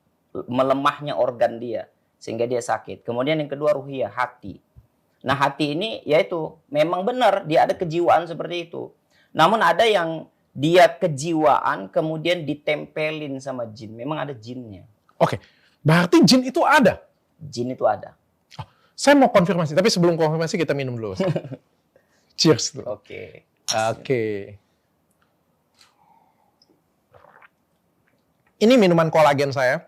[SPEAKER 1] melemahnya organ dia sehingga dia sakit. Kemudian yang kedua ruhiyah, hati. Nah hati ini yaitu memang benar dia ada kejiwaan seperti itu. Namun ada yang dia kejiwaan kemudian ditempelin sama jin. Memang ada jinnya.
[SPEAKER 2] Oke, berarti jin itu ada?
[SPEAKER 1] Jin itu ada.
[SPEAKER 2] Oh, saya mau konfirmasi, tapi sebelum konfirmasi kita minum dulu. Cheers dulu.
[SPEAKER 1] Oke.
[SPEAKER 2] Ini minuman kolagen saya.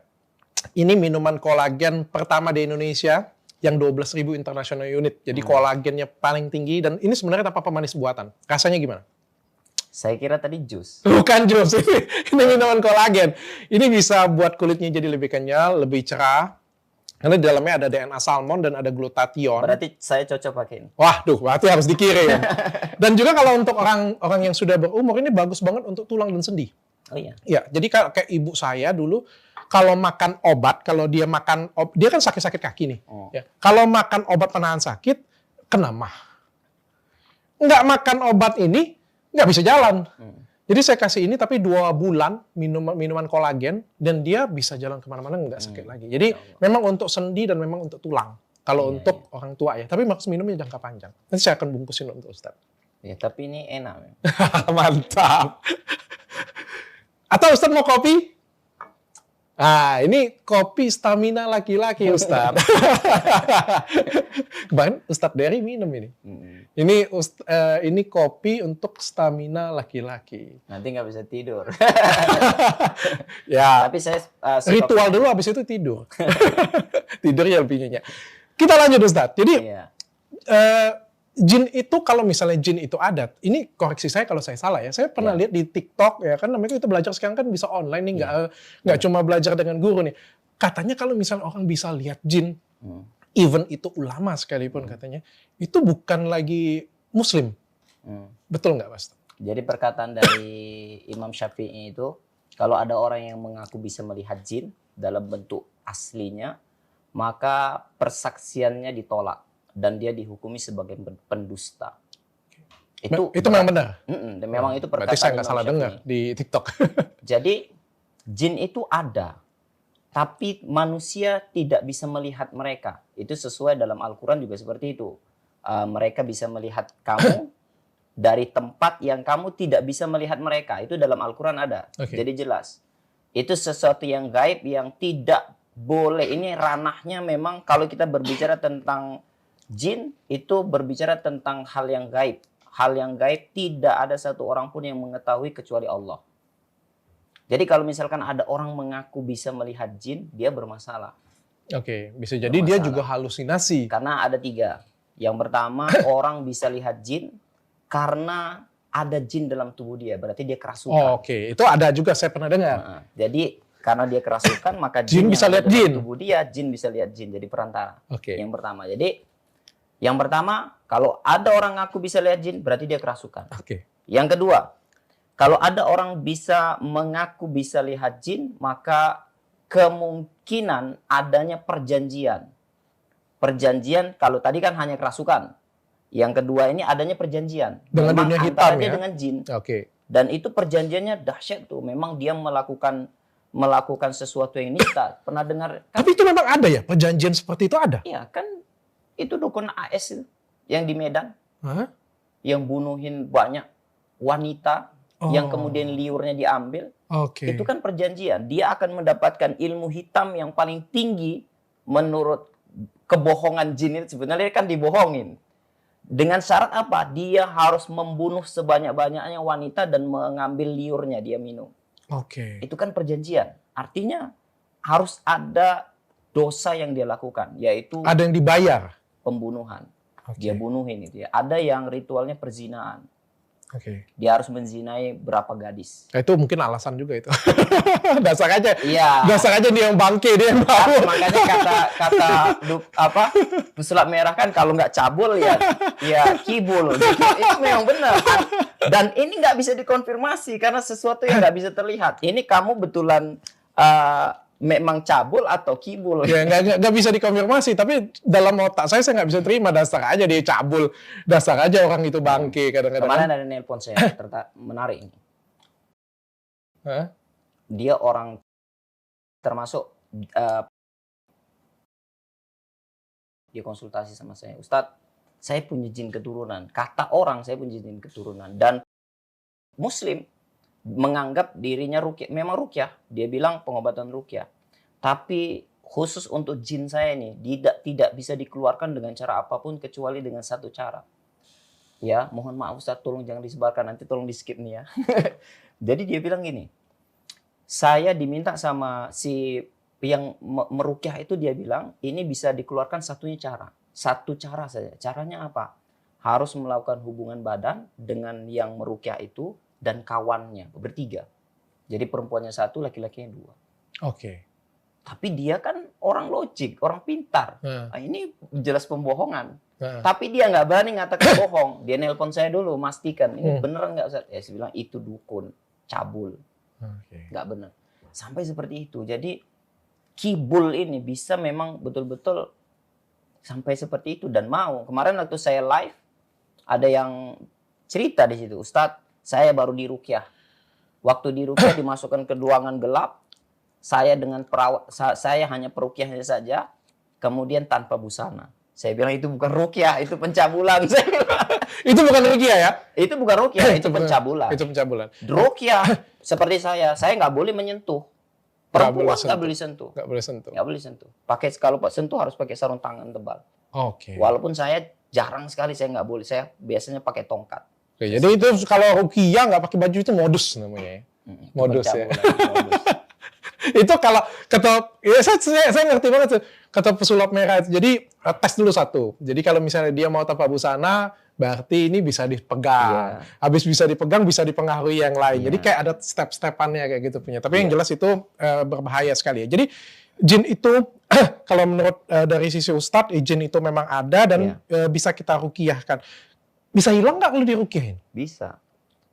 [SPEAKER 2] Ini minuman kolagen pertama di Indonesia yang 12.000 international unit. Jadi kolagennya paling tinggi dan ini sebenarnya tanpa pemanis buatan. Rasanya gimana?
[SPEAKER 1] Saya kira tadi jus.
[SPEAKER 2] Bukan jus, ini minuman kolagen. Ini bisa buat kulitnya jadi lebih kenyal, lebih cerah. Karena di dalamnya ada DNA salmon dan ada glutathione.
[SPEAKER 1] Berarti saya cocok pakai ini.
[SPEAKER 2] Wah, berarti harus dikirim. Dan juga kalau untuk orang yang sudah berumur, ini bagus banget untuk tulang dan sendi.
[SPEAKER 1] Oh iya?
[SPEAKER 2] Ya, jadi kayak ibu saya dulu, kalau makan obat, kalau dia makan, dia kan sakit-sakit kaki nih. Ya. Kalau makan obat penahan sakit, kena mah. Nggak makan obat ini, nggak bisa jalan. Jadi saya kasih ini, tapi 2 bulan minuman kolagen, dan dia bisa jalan kemana-mana, nggak sakit lagi. Jadi memang untuk sendi dan memang untuk tulang. Kalau untuk orang tua ya. Tapi maksud minumnya jangka panjang. Nanti saya akan bungkusin untuk Ustaz.
[SPEAKER 1] Ya, tapi ini enak.
[SPEAKER 2] Mantap. Atau Ustaz mau kopi? Ah, ini kopi stamina laki-laki, Ustaz. Kemarin Ustaz Dery minum ini. Ini kopi untuk stamina laki-laki.
[SPEAKER 1] Nanti nggak bisa tidur.
[SPEAKER 2] Ya.
[SPEAKER 1] Tapi saya
[SPEAKER 2] ritual dulu, habis itu tidur. Tidurnya lebih nyenyak. Kita lanjut, Ustaz. Jadi jin itu, kalau misalnya jin itu ada, ini koreksi saya kalau saya salah ya. Saya pernah lihat di TikTok ya kan, namanya kita belajar sekarang kan bisa online nih, nggak cuma belajar dengan guru nih. Katanya kalau misalnya orang bisa lihat jin, even itu ulama sekalipun katanya, itu bukan lagi Muslim. Betul nggak, Mas?
[SPEAKER 1] Jadi perkataan dari Imam Syafi'i itu, kalau ada orang yang mengaku bisa melihat jin dalam bentuk aslinya, maka persaksiannya ditolak. Dan dia dihukumi sebagai pendusta. Itu
[SPEAKER 2] memang benar.
[SPEAKER 1] Memang itu perkataan.
[SPEAKER 2] Berarti saya nggak salah dengar di TikTok.
[SPEAKER 1] Jadi jin itu ada, tapi manusia tidak bisa melihat mereka. Itu sesuai dalam Al-Quran juga seperti itu. Mereka bisa melihat kamu dari tempat yang kamu tidak bisa melihat mereka. Itu dalam Al-Quran ada. Jadi jelas. Itu sesuatu yang gaib yang tidak boleh. Ini ranahnya memang kalau kita berbicara tentang jin itu berbicara tentang hal yang gaib. Hal yang gaib tidak ada satu orang pun yang mengetahui kecuali Allah. Jadi kalau misalkan ada orang mengaku bisa melihat jin, dia bermasalah.
[SPEAKER 2] Oke, bisa jadi dia juga halusinasi.
[SPEAKER 1] Karena ada 3. Yang pertama, orang bisa lihat jin karena ada jin dalam tubuh dia. Berarti dia kerasukan.
[SPEAKER 2] Oke, itu ada juga, saya pernah dengar.
[SPEAKER 1] Jadi karena dia kerasukan, maka
[SPEAKER 2] jin bisa lihat jin.
[SPEAKER 1] Tubuh dia, jin bisa lihat jin. Jadi perantara. Yang pertama. Jadi Yang pertama, kalau ada orang ngaku bisa lihat jin, berarti dia kerasukan.
[SPEAKER 2] Oke.
[SPEAKER 1] Yang kedua, kalau ada orang bisa mengaku bisa lihat jin, maka kemungkinan adanya perjanjian. Perjanjian, kalau tadi kan hanya kerasukan. Yang kedua ini adanya perjanjian.
[SPEAKER 2] Dengan
[SPEAKER 1] Memang
[SPEAKER 2] dunia
[SPEAKER 1] antara
[SPEAKER 2] hitam
[SPEAKER 1] dia
[SPEAKER 2] ya?
[SPEAKER 1] dengan jin.
[SPEAKER 2] Oke.
[SPEAKER 1] Dan itu perjanjiannya dahsyat tuh. Memang dia melakukan sesuatu yang nista. Pernah dengar? Kan,
[SPEAKER 2] Tapi itu memang ada ya? Perjanjian seperti itu ada?
[SPEAKER 1] iya kan itu dukun AS itu, yang di Medan.
[SPEAKER 2] Hah?
[SPEAKER 1] Yang bunuhin banyak wanita.
[SPEAKER 2] Oh.
[SPEAKER 1] Yang kemudian liurnya diambil.
[SPEAKER 2] Oke.
[SPEAKER 1] Itu kan perjanjian. Dia akan mendapatkan ilmu hitam yang paling tinggi menurut kebohongan jin itu. Sebenarnya kan dibohongin. Dengan syarat apa? Dia harus membunuh sebanyak-banyaknya wanita dan mengambil liurnya dia minum.
[SPEAKER 2] Oke.
[SPEAKER 1] Itu kan perjanjian. Artinya harus ada dosa yang dia lakukan, yaitu
[SPEAKER 2] Ada yang dibayar.
[SPEAKER 1] pembunuhan.
[SPEAKER 2] Oke.
[SPEAKER 1] Dia bunuhin itu ya. Ada yang ritualnya perzinaan.
[SPEAKER 2] Oke.
[SPEAKER 1] Dia harus menzinai berapa gadis.
[SPEAKER 2] Itu mungkin alasan juga itu. Dasar aja.
[SPEAKER 1] Iya.
[SPEAKER 2] Dasar aja dia yang bangke, dia yang
[SPEAKER 1] Kan,
[SPEAKER 2] mau.
[SPEAKER 1] makanya kata pesulap merah kan kalau nggak cabul ya kibul gitu. Itu memang benar. Dan ini nggak bisa dikonfirmasi karena sesuatu yang nggak bisa terlihat. Ini kamu betulan memang cabul atau kibul.
[SPEAKER 2] Ya nggak bisa dikonfirmasi, tapi dalam otak saya nggak bisa terima, dasar aja dia cabul, dasar aja orang itu bangke kadang-kadang.
[SPEAKER 1] Kemarin ada nelpon saya, ternyata menarik ini.
[SPEAKER 2] Hah?
[SPEAKER 1] Dia orang termasuk dia konsultasi sama saya, Ustadz, saya punya jin keturunan. Kata orang saya punya jin keturunan dan Muslim menganggap dirinya rukyah, memang rukyah. Dia bilang pengobatan rukyah. Tapi khusus untuk jin saya ini tidak bisa dikeluarkan dengan cara apapun kecuali dengan satu cara. Ya, mohon maaf Ustaz, tolong jangan disebarkan, nanti tolong di-skip nih ya. Jadi dia bilang gini, saya diminta sama si yang merukyah itu, dia bilang ini bisa dikeluarkan satu cara saja. Caranya apa? Harus melakukan hubungan badan dengan yang merukyah itu dan kawannya bertiga. Jadi perempuannya satu, laki-lakinya dua.
[SPEAKER 2] Oke.
[SPEAKER 1] Tapi dia kan orang logik, orang pintar. Nah, ini jelas pembohongan. Tapi dia nggak berani ngatakan bohong. Dia nelpon saya dulu, mastikan ini beneran nggak Ustaz? Ya, saya bilang itu dukun, cabul, nggak bener. Sampai seperti itu. Jadi kibul ini bisa memang betul-betul sampai seperti itu dan mau. Kemarin waktu saya live ada yang cerita di situ, Ustadz, saya baru dirukyah. Waktu dirukyah dimasukkan ke ruangan gelap, saya dengan perawat, saya hanya perukyahnya saja, kemudian tanpa busana. Saya bilang itu bukan rukyah, itu pencabulan.
[SPEAKER 2] Itu bukan rukyah ya?
[SPEAKER 1] Itu bukan rukyah, itu pencabulan.
[SPEAKER 2] Itu pencabulan.
[SPEAKER 1] Rukyah seperti saya nggak boleh menyentuh. Perempuan nggak boleh sentuh.
[SPEAKER 2] Nggak boleh sentuh.
[SPEAKER 1] Nggak boleh sentuh. Kalau sentuh harus pakai sarung tangan tebal.
[SPEAKER 2] Oke.
[SPEAKER 1] Walaupun saya jarang sekali, saya nggak boleh. Saya biasanya pakai tongkat.
[SPEAKER 2] Oke, jadi itu kalau rukyah nggak pakai baju itu modus namanya ya. Modus ya.
[SPEAKER 1] Modus.
[SPEAKER 2] Itu kalau kata ya saya ngerti banget tuh kata pesulap merah itu. Jadi tes dulu satu. Jadi kalau misalnya dia mau tanpa busana, berarti ini bisa dipegang. Habis bisa dipegang, bisa dipengaruhi yang lain. Jadi kayak ada step-stepannya kayak gitu punya. Tapi yang jelas itu berbahaya sekali ya. Jadi jin itu kalau menurut dari sisi Ustadz, jin itu memang ada dan bisa kita ruqyahkan. Bisa hilang nggak kalau diruqyahin?
[SPEAKER 1] Bisa.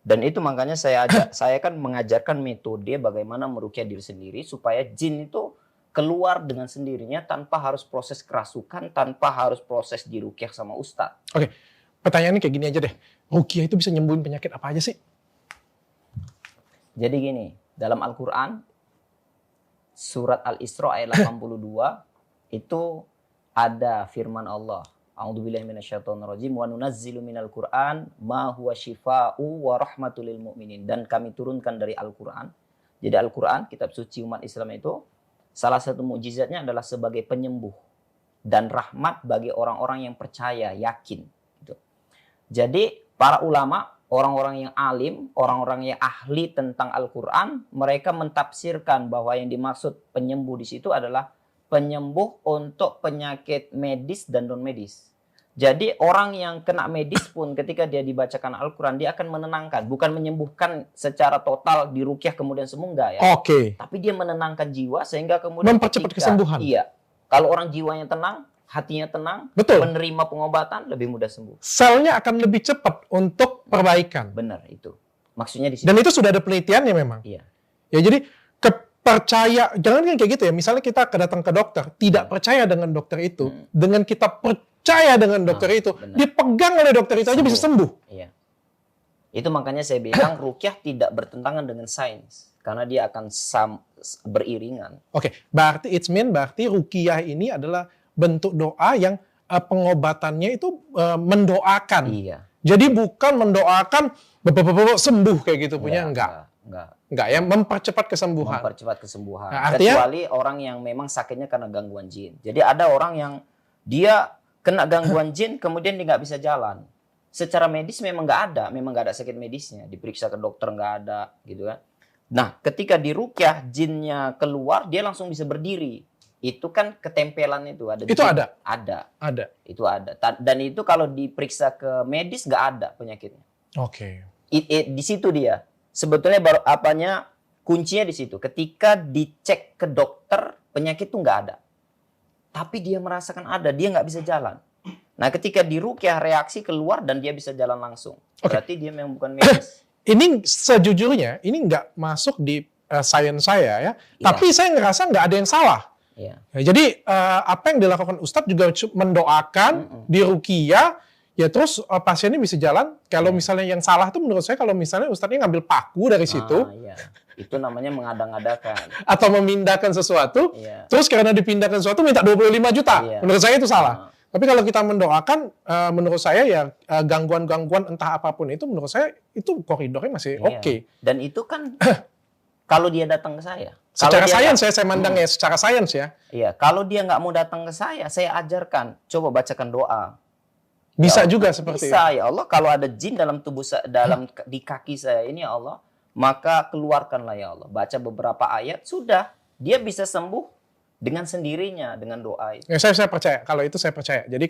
[SPEAKER 1] Dan itu makanya saya kan mengajarkan metode bagaimana meruqyah diri sendiri supaya jin itu keluar dengan sendirinya tanpa harus proses kerasukan, tanpa harus proses diruqyah sama Ustadz.
[SPEAKER 2] Oke, pertanyaannya kayak gini aja deh. Ruqyah itu bisa nyembuhin penyakit apa aja sih?
[SPEAKER 1] Jadi gini, dalam Al-Quran, surat Al-Isra ayat 82, itu ada firman Allah. A'udzubillahi minasyaitonirrajim wa nunazzilu minal Qur'an ma huwa syifaa'u wa rahmatul lil mu'minin. Dan kami turunkan dari Al-Quran. Jadi Al-Quran, kitab suci umat Islam itu, salah satu mukjizatnya adalah sebagai penyembuh dan rahmat bagi orang-orang yang percaya, yakin. Gitu. Jadi para ulama, orang-orang yang alim, orang-orang yang ahli tentang Al-Quran, mereka mentafsirkan bahwa yang dimaksud penyembuh di situ adalah penyembuh untuk penyakit medis dan non medis. Jadi orang yang kena medis pun ketika dia dibacakan Al-Quran, dia akan menenangkan. Bukan menyembuhkan secara total, diruqyah kemudian sembuh, enggak ya.
[SPEAKER 2] Oke.
[SPEAKER 1] Tapi dia menenangkan jiwa sehingga kemudian
[SPEAKER 2] mempercepat kesembuhan.
[SPEAKER 1] Iya. Kalau orang jiwanya tenang, hatinya tenang,
[SPEAKER 2] Betul.
[SPEAKER 1] menerima pengobatan, lebih mudah sembuh.
[SPEAKER 2] Selnya akan lebih cepat untuk perbaikan.
[SPEAKER 1] Benar itu. Maksudnya di situ.
[SPEAKER 2] Dan itu sudah ada penelitiannya memang.
[SPEAKER 1] Iya.
[SPEAKER 2] Ya jadi jangan kan kayak gitu ya. Misalnya kita datang ke dokter, tidak percaya dengan dokter itu, dengan kita percaya dengan dokter itu,
[SPEAKER 1] benar.
[SPEAKER 2] dipegang oleh dokter itu aja bisa sembuh.
[SPEAKER 1] Iya. Itu makanya saya bilang rukyah tidak bertentangan dengan sains karena dia akan beriringan.
[SPEAKER 2] Oke, berarti berarti ruqyah ini adalah bentuk doa yang pengobatannya itu mendoakan.
[SPEAKER 1] Iya.
[SPEAKER 2] Jadi bukan mendoakan sembuh kayak gitu punya, enggak. Enggak ya, mempercepat kesembuhan.
[SPEAKER 1] Mempercepat kesembuhan.
[SPEAKER 2] Nah, artinya,
[SPEAKER 1] kecuali orang yang memang sakitnya karena gangguan jin. Jadi ada orang yang dia kena gangguan jin kemudian dia nggak bisa jalan. Secara medis memang nggak ada sakit medisnya. Diperiksa ke dokter nggak ada, gitu kan. Nah, ketika dirukyah jinnya keluar, dia langsung bisa berdiri. Itu kan ketempelan itu ada.
[SPEAKER 2] Itu
[SPEAKER 1] jin.
[SPEAKER 2] ada.
[SPEAKER 1] Itu ada. Dan itu kalau diperiksa ke medis nggak ada penyakitnya.
[SPEAKER 2] Oke.
[SPEAKER 1] Di situ dia. Sebetulnya kuncinya di situ. Ketika dicek ke dokter, penyakit itu nggak ada. Tapi dia merasakan ada, dia nggak bisa jalan. Nah, ketika dirukyah reaksi keluar dan dia bisa jalan langsung. Berarti dia memang bukan medis.
[SPEAKER 2] Ini sejujurnya, ini nggak masuk di sains saya ya. Tapi saya ngerasa nggak ada yang salah.
[SPEAKER 1] Iya.
[SPEAKER 2] Ya, jadi apa yang dilakukan Ustadz juga mendoakan, diruqyah, ya terus pasiennya bisa jalan. Kalau misalnya yang salah tuh menurut saya kalau misalnya Ustadznya ngambil paku dari situ.
[SPEAKER 1] Iya. Itu namanya mengada-ngadakan.
[SPEAKER 2] Atau memindahkan sesuatu,
[SPEAKER 1] Iya.
[SPEAKER 2] terus karena dipindahkan sesuatu minta 25 juta.
[SPEAKER 1] Iya.
[SPEAKER 2] Menurut saya itu salah. Tapi kalau kita mendoakan, menurut saya ya gangguan-gangguan entah apapun itu menurut saya itu koridornya masih
[SPEAKER 1] Iya.
[SPEAKER 2] oke.
[SPEAKER 1] Dan itu kan kalau dia datang ke saya.
[SPEAKER 2] Secara
[SPEAKER 1] Kalau dia
[SPEAKER 2] sains saya mandang ya, secara sains ya.
[SPEAKER 1] Iya, kalau dia nggak mau datang ke saya ajarkan. Coba bacakan doa.
[SPEAKER 2] Bisa
[SPEAKER 1] Ya,
[SPEAKER 2] juga seperti
[SPEAKER 1] bisa, ya Allah. Kalau ada jin dalam tubuh di kaki saya ini ya Allah, maka keluarkanlah ya Allah. Baca beberapa ayat, sudah. Dia bisa sembuh dengan sendirinya, dengan doa itu.
[SPEAKER 2] Ya, saya percaya, kalau itu saya percaya. Jadi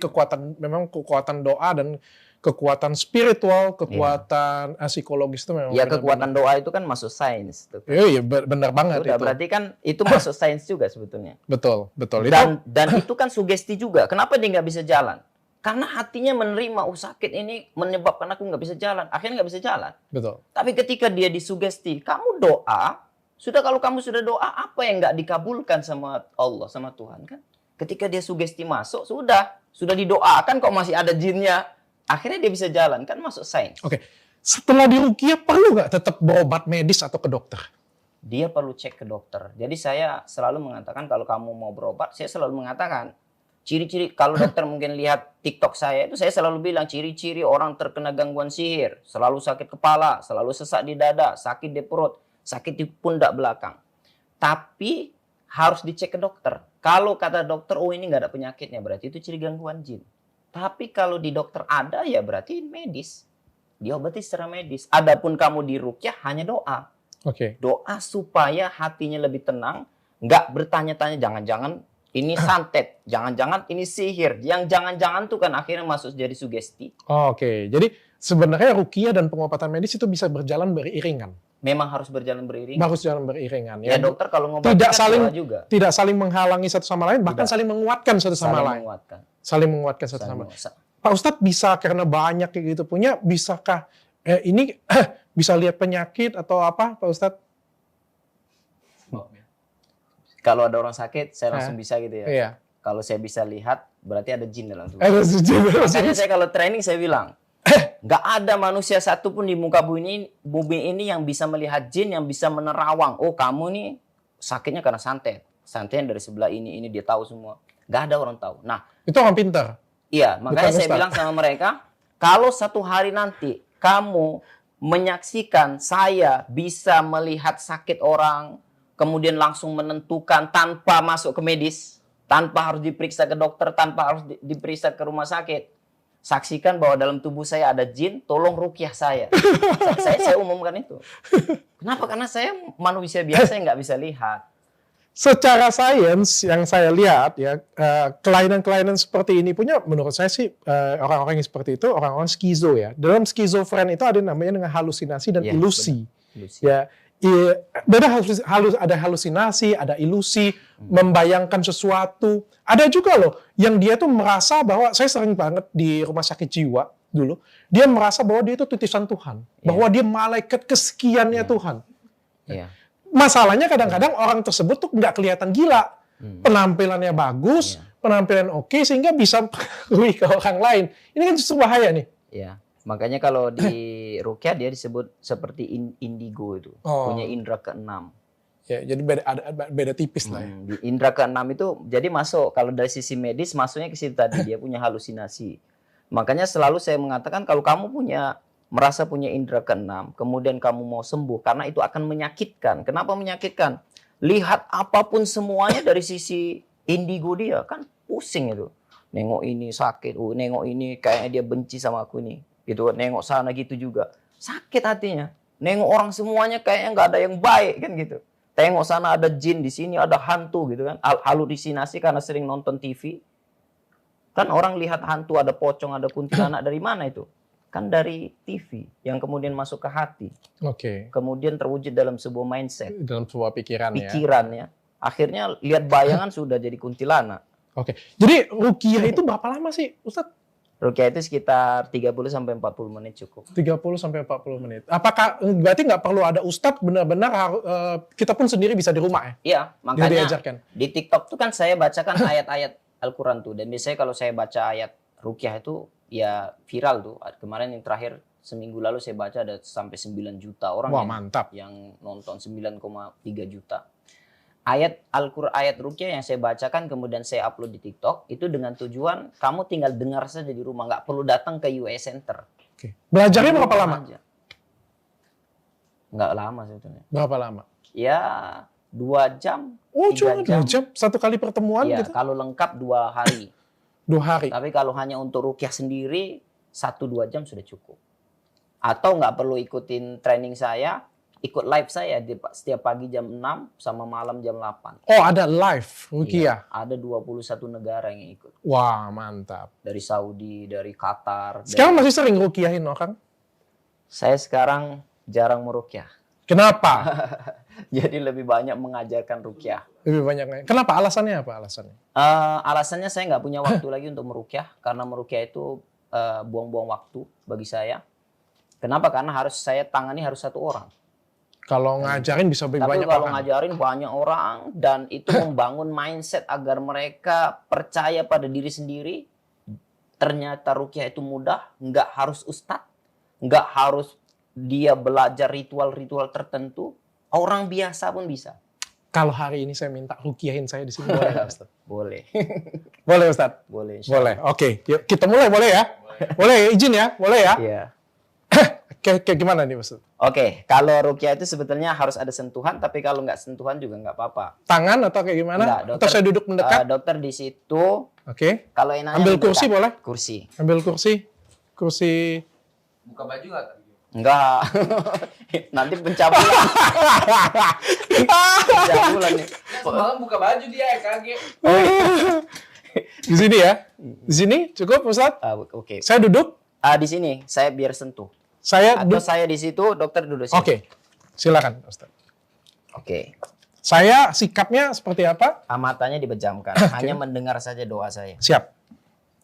[SPEAKER 2] memang kekuatan doa dan kekuatan spiritual, kekuatan psikologis itu memang.
[SPEAKER 1] Ya, kekuatan doa itu kan masuk sains.
[SPEAKER 2] Iya, benar banget
[SPEAKER 1] Udah,
[SPEAKER 2] itu.
[SPEAKER 1] berarti kan itu masuk sains juga sebetulnya.
[SPEAKER 2] Betul.
[SPEAKER 1] Dan itu kan sugesti juga. Kenapa dia nggak bisa jalan? Karena hatinya menerima, sakit ini menyebabkan aku nggak bisa jalan. Akhirnya nggak bisa jalan.
[SPEAKER 2] Betul.
[SPEAKER 1] Tapi ketika dia disugesti, kamu doa, kalau kamu sudah doa, apa yang nggak dikabulkan sama Allah, sama Tuhan kan? Ketika dia sugesti masuk, sudah didoakan kok masih ada jinnya. Akhirnya dia bisa jalan, kan masuk sains.
[SPEAKER 2] Oke. Setelah diruqyah perlu nggak tetap berobat medis atau ke dokter?
[SPEAKER 1] Dia perlu cek ke dokter. Jadi saya selalu mengatakan kalau kamu mau berobat, saya selalu mengatakan ciri-ciri. Kalau dokter mungkin lihat TikTok saya itu, saya selalu bilang ciri-ciri orang terkena gangguan sihir. Selalu sakit kepala, selalu sesak di dada, sakit di perut, sakit di pundak belakang. Tapi harus dicek ke dokter. Kalau kata dokter, oh ini nggak ada penyakitnya, berarti itu ciri gangguan jin. Tapi kalau di dokter ada, ya berarti medis. Diobati secara medis. Adapun kamu diruqyah hanya doa.
[SPEAKER 2] Oke.
[SPEAKER 1] Doa supaya hatinya lebih tenang. Nggak bertanya-tanya, jangan-jangan ini santet. Jangan-jangan ini sihir. Yang jangan-jangan tuh kan akhirnya masuk jadi sugesti.
[SPEAKER 2] Oke. Jadi sebenarnya ruqyah dan pengobatan medis itu bisa berjalan beriringan.
[SPEAKER 1] Memang harus berjalan beriringan.
[SPEAKER 2] Harus jalan beriringan.
[SPEAKER 1] Ya dokter kalau ngobati
[SPEAKER 2] tidak
[SPEAKER 1] kan
[SPEAKER 2] saling
[SPEAKER 1] doa juga.
[SPEAKER 2] Tidak saling menghalangi satu sama lain, bahkan saling menguatkan satu sama lain.
[SPEAKER 1] Menguatkan.
[SPEAKER 2] Saling menguatkan satu sama lain. Pak Ustadz bisa karena banyak kayak gitu punya, bisakah ini bisa lihat penyakit atau apa Pak Ustadz?
[SPEAKER 1] Kalau ada orang sakit, saya langsung bisa gitu ya.
[SPEAKER 2] Iya.
[SPEAKER 1] Kalau saya bisa lihat, berarti ada jin dalam tubuh.
[SPEAKER 2] Makanya
[SPEAKER 1] saya kalau training saya bilang, nggak ada manusia satupun di muka bumi ini yang bisa melihat jin, yang bisa menerawang. Oh kamu nih sakitnya karena santet. Santetnya dari sebelah ini dia tahu semua. Nggak ada orang tahu. Nah,
[SPEAKER 2] itu orang pintar.
[SPEAKER 1] Iya, makanya saya bilang sama mereka, kalau satu hari nanti kamu menyaksikan saya bisa melihat sakit orang, kemudian langsung menentukan tanpa masuk ke medis, tanpa harus diperiksa ke dokter, tanpa harus diperiksa ke rumah sakit. Saksikan bahwa dalam tubuh saya ada jin, tolong ruqyah saya. saya umumkan itu. Kenapa? Karena saya manusia biasa yang nggak bisa lihat.
[SPEAKER 2] Secara sains yang saya lihat ya, kelainan-kelainan seperti ini punya menurut saya sih orang-orang yang seperti itu orang-orang skizo ya. Dalam skizofren itu ada namanya dengan halusinasi dan ilusi.
[SPEAKER 1] Ilusi.
[SPEAKER 2] Ya, Iya, ada halusinasi, ada ilusi, membayangkan sesuatu. Ada juga loh yang dia tuh merasa bahwa, saya sering banget di rumah sakit jiwa dulu, dia merasa bahwa dia itu titisan Tuhan, bahwa dia malaikat kesekiannya Tuhan.
[SPEAKER 1] Iya.
[SPEAKER 2] Masalahnya kadang-kadang orang tersebut tuh nggak kelihatan gila, penampilannya bagus, penampilan oke, sehingga bisa mempengaruhi ke orang lain. Ini kan justru bahaya nih.
[SPEAKER 1] Iya. Makanya kalau di rukyah dia disebut seperti indigo itu, punya indera keenam.
[SPEAKER 2] Ya, jadi beda tipis lah ya.
[SPEAKER 1] Di indera keenam itu jadi masuk, kalau dari sisi medis masuknya ke situ tadi, dia punya halusinasi. Makanya selalu saya mengatakan kalau kamu merasa punya indera keenam, kemudian kamu mau sembuh, karena itu akan menyakitkan. Kenapa menyakitkan? Lihat apapun semuanya dari sisi indigo dia, kan pusing itu. Nengok ini sakit, nengok ini kayaknya dia benci sama aku nih. Gitu, nengok sana gitu juga. Sakit hatinya. Nengok orang semuanya kayaknya nggak ada yang baik kan gitu. Tengok sana ada jin, di sini ada hantu gitu kan. Halusinasi karena sering nonton TV. Kan orang lihat hantu, ada pocong, ada kuntilanak, dari mana itu? Kan dari TV yang kemudian masuk ke hati.
[SPEAKER 2] Oke.
[SPEAKER 1] Kemudian terwujud dalam sebuah mindset,
[SPEAKER 2] Dalam sebuah pikiran
[SPEAKER 1] ya. Akhirnya lihat bayangan sudah jadi kuntilanak.
[SPEAKER 2] Oke. Jadi ruqyah itu berapa lama sih, Ustadz?
[SPEAKER 1] Ruqyah itu sekitar 30-40 menit cukup.
[SPEAKER 2] 30-40 menit. Apakah berarti nggak perlu ada ustadz, benar-benar kita pun sendiri bisa di rumah ya?
[SPEAKER 1] Iya, makanya
[SPEAKER 2] diajarkan.
[SPEAKER 1] di TikTok tuh kan saya bacakan ayat-ayat Al-Quran tuh. Dan biasanya kalau saya baca ayat ruqyah itu ya viral tuh. Kemarin yang terakhir seminggu lalu saya baca ada sampai 9 juta orang.
[SPEAKER 2] Wah, mantap.
[SPEAKER 1] Yang nonton, 9,3 juta. Ayat Al-Quran, ayat ruqyah yang saya bacakan kemudian saya upload di TikTok itu dengan tujuan kamu tinggal dengar saja di rumah, nggak perlu datang ke UA Center.
[SPEAKER 2] Oke. Belajarnya berapa lama?
[SPEAKER 1] Nggak lama sebetulnya.
[SPEAKER 2] Berapa lama?
[SPEAKER 1] Ya 2 jam.
[SPEAKER 2] Oh,
[SPEAKER 1] 3
[SPEAKER 2] cuma 2 jam? Satu kali pertemuan
[SPEAKER 1] ya,
[SPEAKER 2] gitu?
[SPEAKER 1] kalau lengkap 2 hari.
[SPEAKER 2] 2 hari?
[SPEAKER 1] Tapi kalau hanya untuk ruqyah sendiri 1-2 jam sudah cukup. Atau nggak perlu ikutin training saya, ikut live saya setiap pagi jam 6 sama malam jam 8.
[SPEAKER 2] Oh, ada live ruqyah?
[SPEAKER 1] Iya, ada 21 negara yang ikut.
[SPEAKER 2] Wah, mantap.
[SPEAKER 1] Dari Saudi, dari Qatar.
[SPEAKER 2] Sekarang masih sering ruqyahin orang?
[SPEAKER 1] Saya sekarang jarang meruqyah.
[SPEAKER 2] Kenapa?
[SPEAKER 1] Jadi lebih banyak mengajarkan ruqyah.
[SPEAKER 2] Lebih banyak. Kenapa? Alasannya apa alasannya?
[SPEAKER 1] Alasannya saya nggak punya waktu lagi untuk meruqyah. Karena meruqyah itu buang-buang waktu bagi saya. Kenapa? Karena saya tangani harus 1 orang.
[SPEAKER 2] Kalau ngajarin bisa lebih banyak orang.
[SPEAKER 1] Tapi kalau ngajarin banyak orang dan itu membangun mindset agar mereka percaya pada diri sendiri. Ternyata ruqyah itu mudah, nggak harus ustadz, nggak harus dia belajar ritual-ritual tertentu. Orang biasa pun bisa.
[SPEAKER 2] Kalau hari ini saya minta ruqyahin saya di sini, boleh nggak, Ustaz?
[SPEAKER 1] Boleh.
[SPEAKER 2] Boleh, Ustaz?
[SPEAKER 1] Boleh.
[SPEAKER 2] Boleh. Oke, yuk kita mulai, boleh ya? Boleh, izin ya? Boleh ya?
[SPEAKER 1] Iya.
[SPEAKER 2] Kayak gimana nih, Ustaz?
[SPEAKER 1] Oke, kalau ruqyah itu sebetulnya harus ada sentuhan, tapi kalau nggak sentuhan juga nggak apa-apa.
[SPEAKER 2] Tangan atau kayak gimana?
[SPEAKER 1] Enggak,
[SPEAKER 2] Atau saya duduk mendekat?
[SPEAKER 1] Dokter di situ.
[SPEAKER 2] Oke.
[SPEAKER 1] Kalau enaknya
[SPEAKER 2] Ambil
[SPEAKER 1] mendekat.
[SPEAKER 2] kursi boleh?
[SPEAKER 1] Kursi.
[SPEAKER 2] Ambil kursi. Kursi.
[SPEAKER 5] Buka baju nggak?
[SPEAKER 1] Enggak. Nanti pencabulan. Pencabulan nih.
[SPEAKER 5] Semalam buka baju dia, kaget.
[SPEAKER 2] Di sini ya? Di sini cukup, Ustaz?
[SPEAKER 1] Oke.
[SPEAKER 2] Saya duduk.
[SPEAKER 1] Di sini saya biar sentuh.
[SPEAKER 2] Saya
[SPEAKER 1] Atau
[SPEAKER 2] duduk.
[SPEAKER 1] saya di situ, dokter duduk sini.
[SPEAKER 2] Oke. Silakan, Ustaz.
[SPEAKER 1] Oke.
[SPEAKER 2] Saya sikapnya seperti apa?
[SPEAKER 1] Matanya dipejamkan. Hanya mendengar saja doa saya.
[SPEAKER 2] Siap.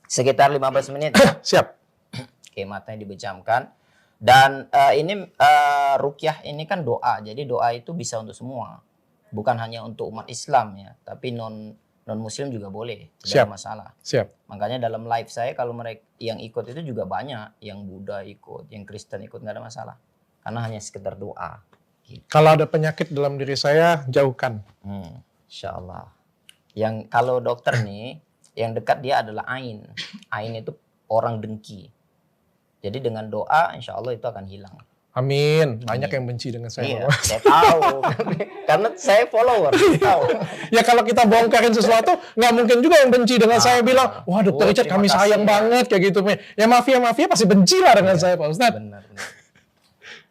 [SPEAKER 1] Sekitar 15 menit.
[SPEAKER 2] Siap.
[SPEAKER 1] Oke, matanya dipejamkan. Dan ini ruqyah ini kan doa. Jadi doa itu bisa untuk semua. Bukan hanya untuk umat Islam ya, tapi non muslim juga boleh. Tidak ada masalah.
[SPEAKER 2] Siap.
[SPEAKER 1] Makanya dalam live saya kalau mereka yang ikut itu juga banyak, yang Buddha ikut, yang Kristen ikut, nggak ada masalah. Karena hanya sekedar doa. Gitu.
[SPEAKER 2] Kalau ada penyakit dalam diri saya, jauhkan.
[SPEAKER 1] Insya Allah. Yang kalau dokter nih, yang dekat dia adalah ain. Ain itu orang dengki. Jadi dengan doa, insya Allah itu akan hilang.
[SPEAKER 2] Amin. Banyak yang benci dengan saya.
[SPEAKER 1] Iya, saya tahu. Karena saya follower. Tahu.
[SPEAKER 2] Ya kalau kita bongkarin sesuatu, nggak mungkin juga yang benci dengan saya bilang, wah Dokter Richard
[SPEAKER 1] terima
[SPEAKER 2] kami
[SPEAKER 1] kasih
[SPEAKER 2] sayang
[SPEAKER 1] ya.
[SPEAKER 2] banget kayak gitu. Ya mafia pasti benci lah dengan saya, Pak Ustadz.
[SPEAKER 1] Benar.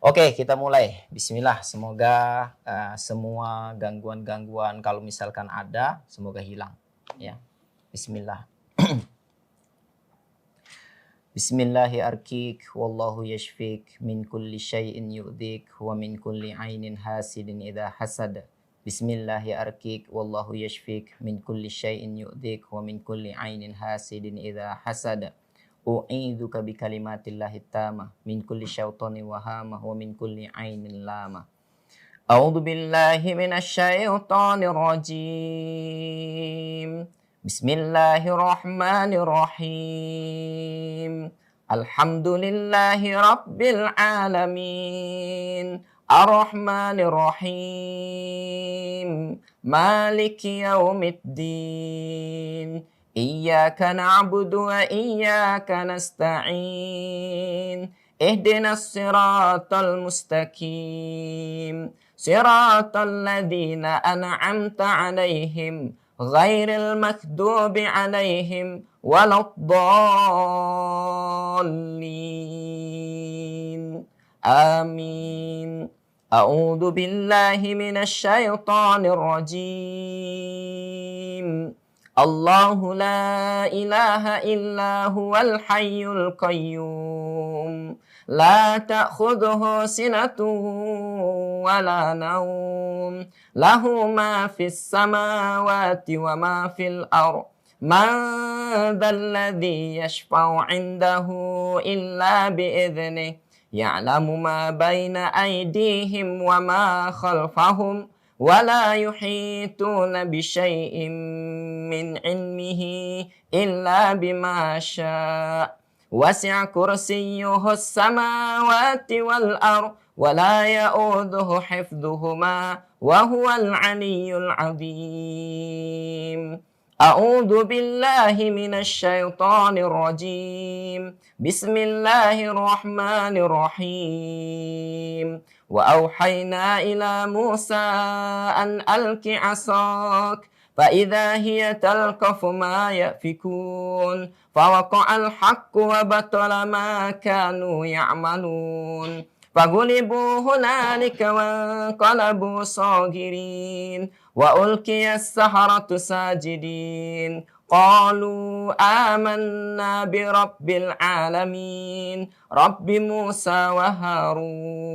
[SPEAKER 1] Oke, kita mulai. Bismillah. Semoga semua gangguan-gangguan kalau misalkan ada, semoga hilang. Ya. Bismillah. Bismillahi arkik wallahu yashfik min kulli syai'in yu'dik wa min kulli ainin hasidin idha hasad. Bismillahi arkik wallahu yashfik min kulli syai'in yu'dik wa min kulli ainin hasidin idha hasad. U'idzuka bi kalimatillahi tamah min kulli syaitani wahamah wa min kulli ainin lamah. A'udzu billahi minasy syaithanir rajim. Bismillahirrahmanirrahim. Alhamdulillahi rabbil alamin. Ar-Rahmanir Rahim. Maliki yaumiddin. Iyyaka na'budu wa iyyaka nasta'in. Ihdinas siratal mustaqim. Siratal ladzina an'amta 'alaihim ghairil maghdubi 'alaihim waladdallin. Amin. A'udzu billahi minasy syaithanir rajim. Allahu la ilaha illa huwal hayyul qayyum. La ta'khudhuhu sinatun wa la nawm. Lahu ma fis samawati wa ma fil ardh. Man dzalladzi yashfa'u 'indahu illa bi'idhnihi. Ya'lamu ma baina aydihim wa ma khalfahum. ولا يحيطون بشيء من علمه إلا بما شاء وسع كرسيه السماوات والأرض ولا يؤوده حفظهما وهو العلي العظيم. أعوذ بالله من الشيطان الرجيم. بسم الله الرحمن الرحيم. وأوحينا إلى موسى أن ألق عصاك فإذا هي تلقف ما يأفكون فوقع الحق وبطل ما كانوا يعملون فغلبوا هنالك وانقلبوا صاغرين وألقي السحرة ساجدين قالوا آمنا برب العالمين رب موسى وهارون.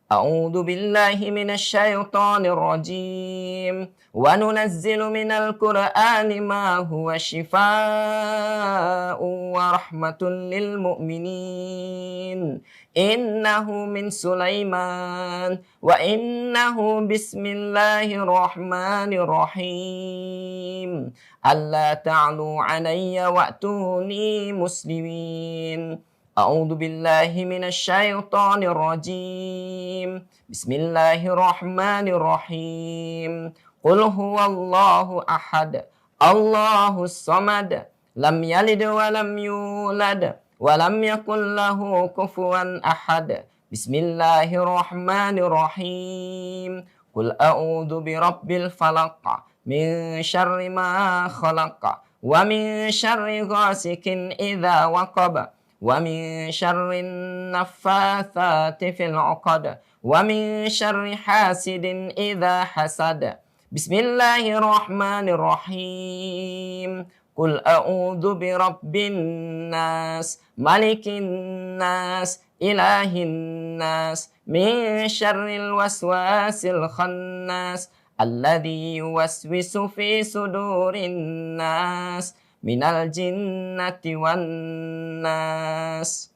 [SPEAKER 1] أعوذ بالله من الشيطان الرجيم. وننزل من القرآن ما هو شفاء ورحمة للمؤمنين. إنه من سليمان وإنه بسم الله الرحمن الرحيم. ألا تعلوا علي وأتوني مسلمين. أعوذ بالله من الشيطان الرجيم. بسم الله الرحمن الرحيم. قل هو الله أحد الله الصمد لم يلد ولم يولد ولم يكن له كفوا أحد. بسم الله الرحمن الرحيم. قل أعوذ برب الفلق من شر ما خلق ومن شر غاسق إذا وقب ومن شر النفاثات في العقد ومن شر حاسد إذا حسد. بسم الله الرحمن الرحيم. قل أعوذ برب الناس ملك الناس إله الناس من شر الوسواس الخناس الذي يوسوس في صدور الناس من الجنة والناس.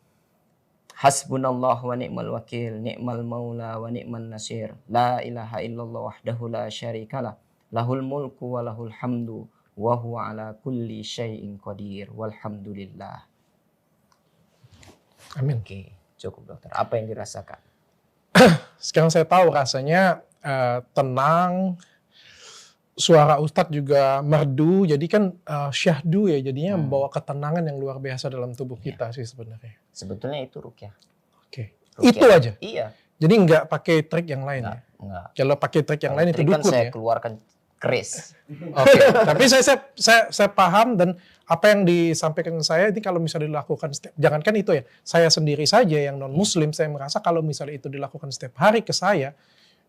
[SPEAKER 1] Hasbunallah wa ni'mal wakil, ni'mal maula wa ni'man nasir. La ilaha illallah wahdahu la syarikalah. Lahul mulku wa lahul hamdu wa huwa ala kulli syai'in qadir. Walhamdulillah.
[SPEAKER 2] Amin.
[SPEAKER 1] Oke, cukup dokter. Apa yang dirasakan?
[SPEAKER 2] Sekarang saya tahu rasanya tenang, suara Ustadz juga merdu, jadi kan syahdu ya, jadinya membawa ketenangan yang luar biasa dalam tubuh kita sih sebenarnya.
[SPEAKER 1] Sebetulnya itu rukyah.
[SPEAKER 2] Oke.
[SPEAKER 1] Rukyah.
[SPEAKER 2] Itu aja?
[SPEAKER 1] Iya.
[SPEAKER 2] Jadi nggak pakai trik yang lain ya?
[SPEAKER 1] Enggak.
[SPEAKER 2] Kalau pakai trik yang lain itu
[SPEAKER 1] Trik kan
[SPEAKER 2] dukun
[SPEAKER 1] saya
[SPEAKER 2] ya?
[SPEAKER 1] keluarkan keris.
[SPEAKER 2] Oke, tapi saya paham dan apa yang disampaikan saya ini kalau misalnya dilakukan jangankan itu ya, saya sendiri saja yang non muslim saya merasa kalau misalnya itu dilakukan setiap hari ke saya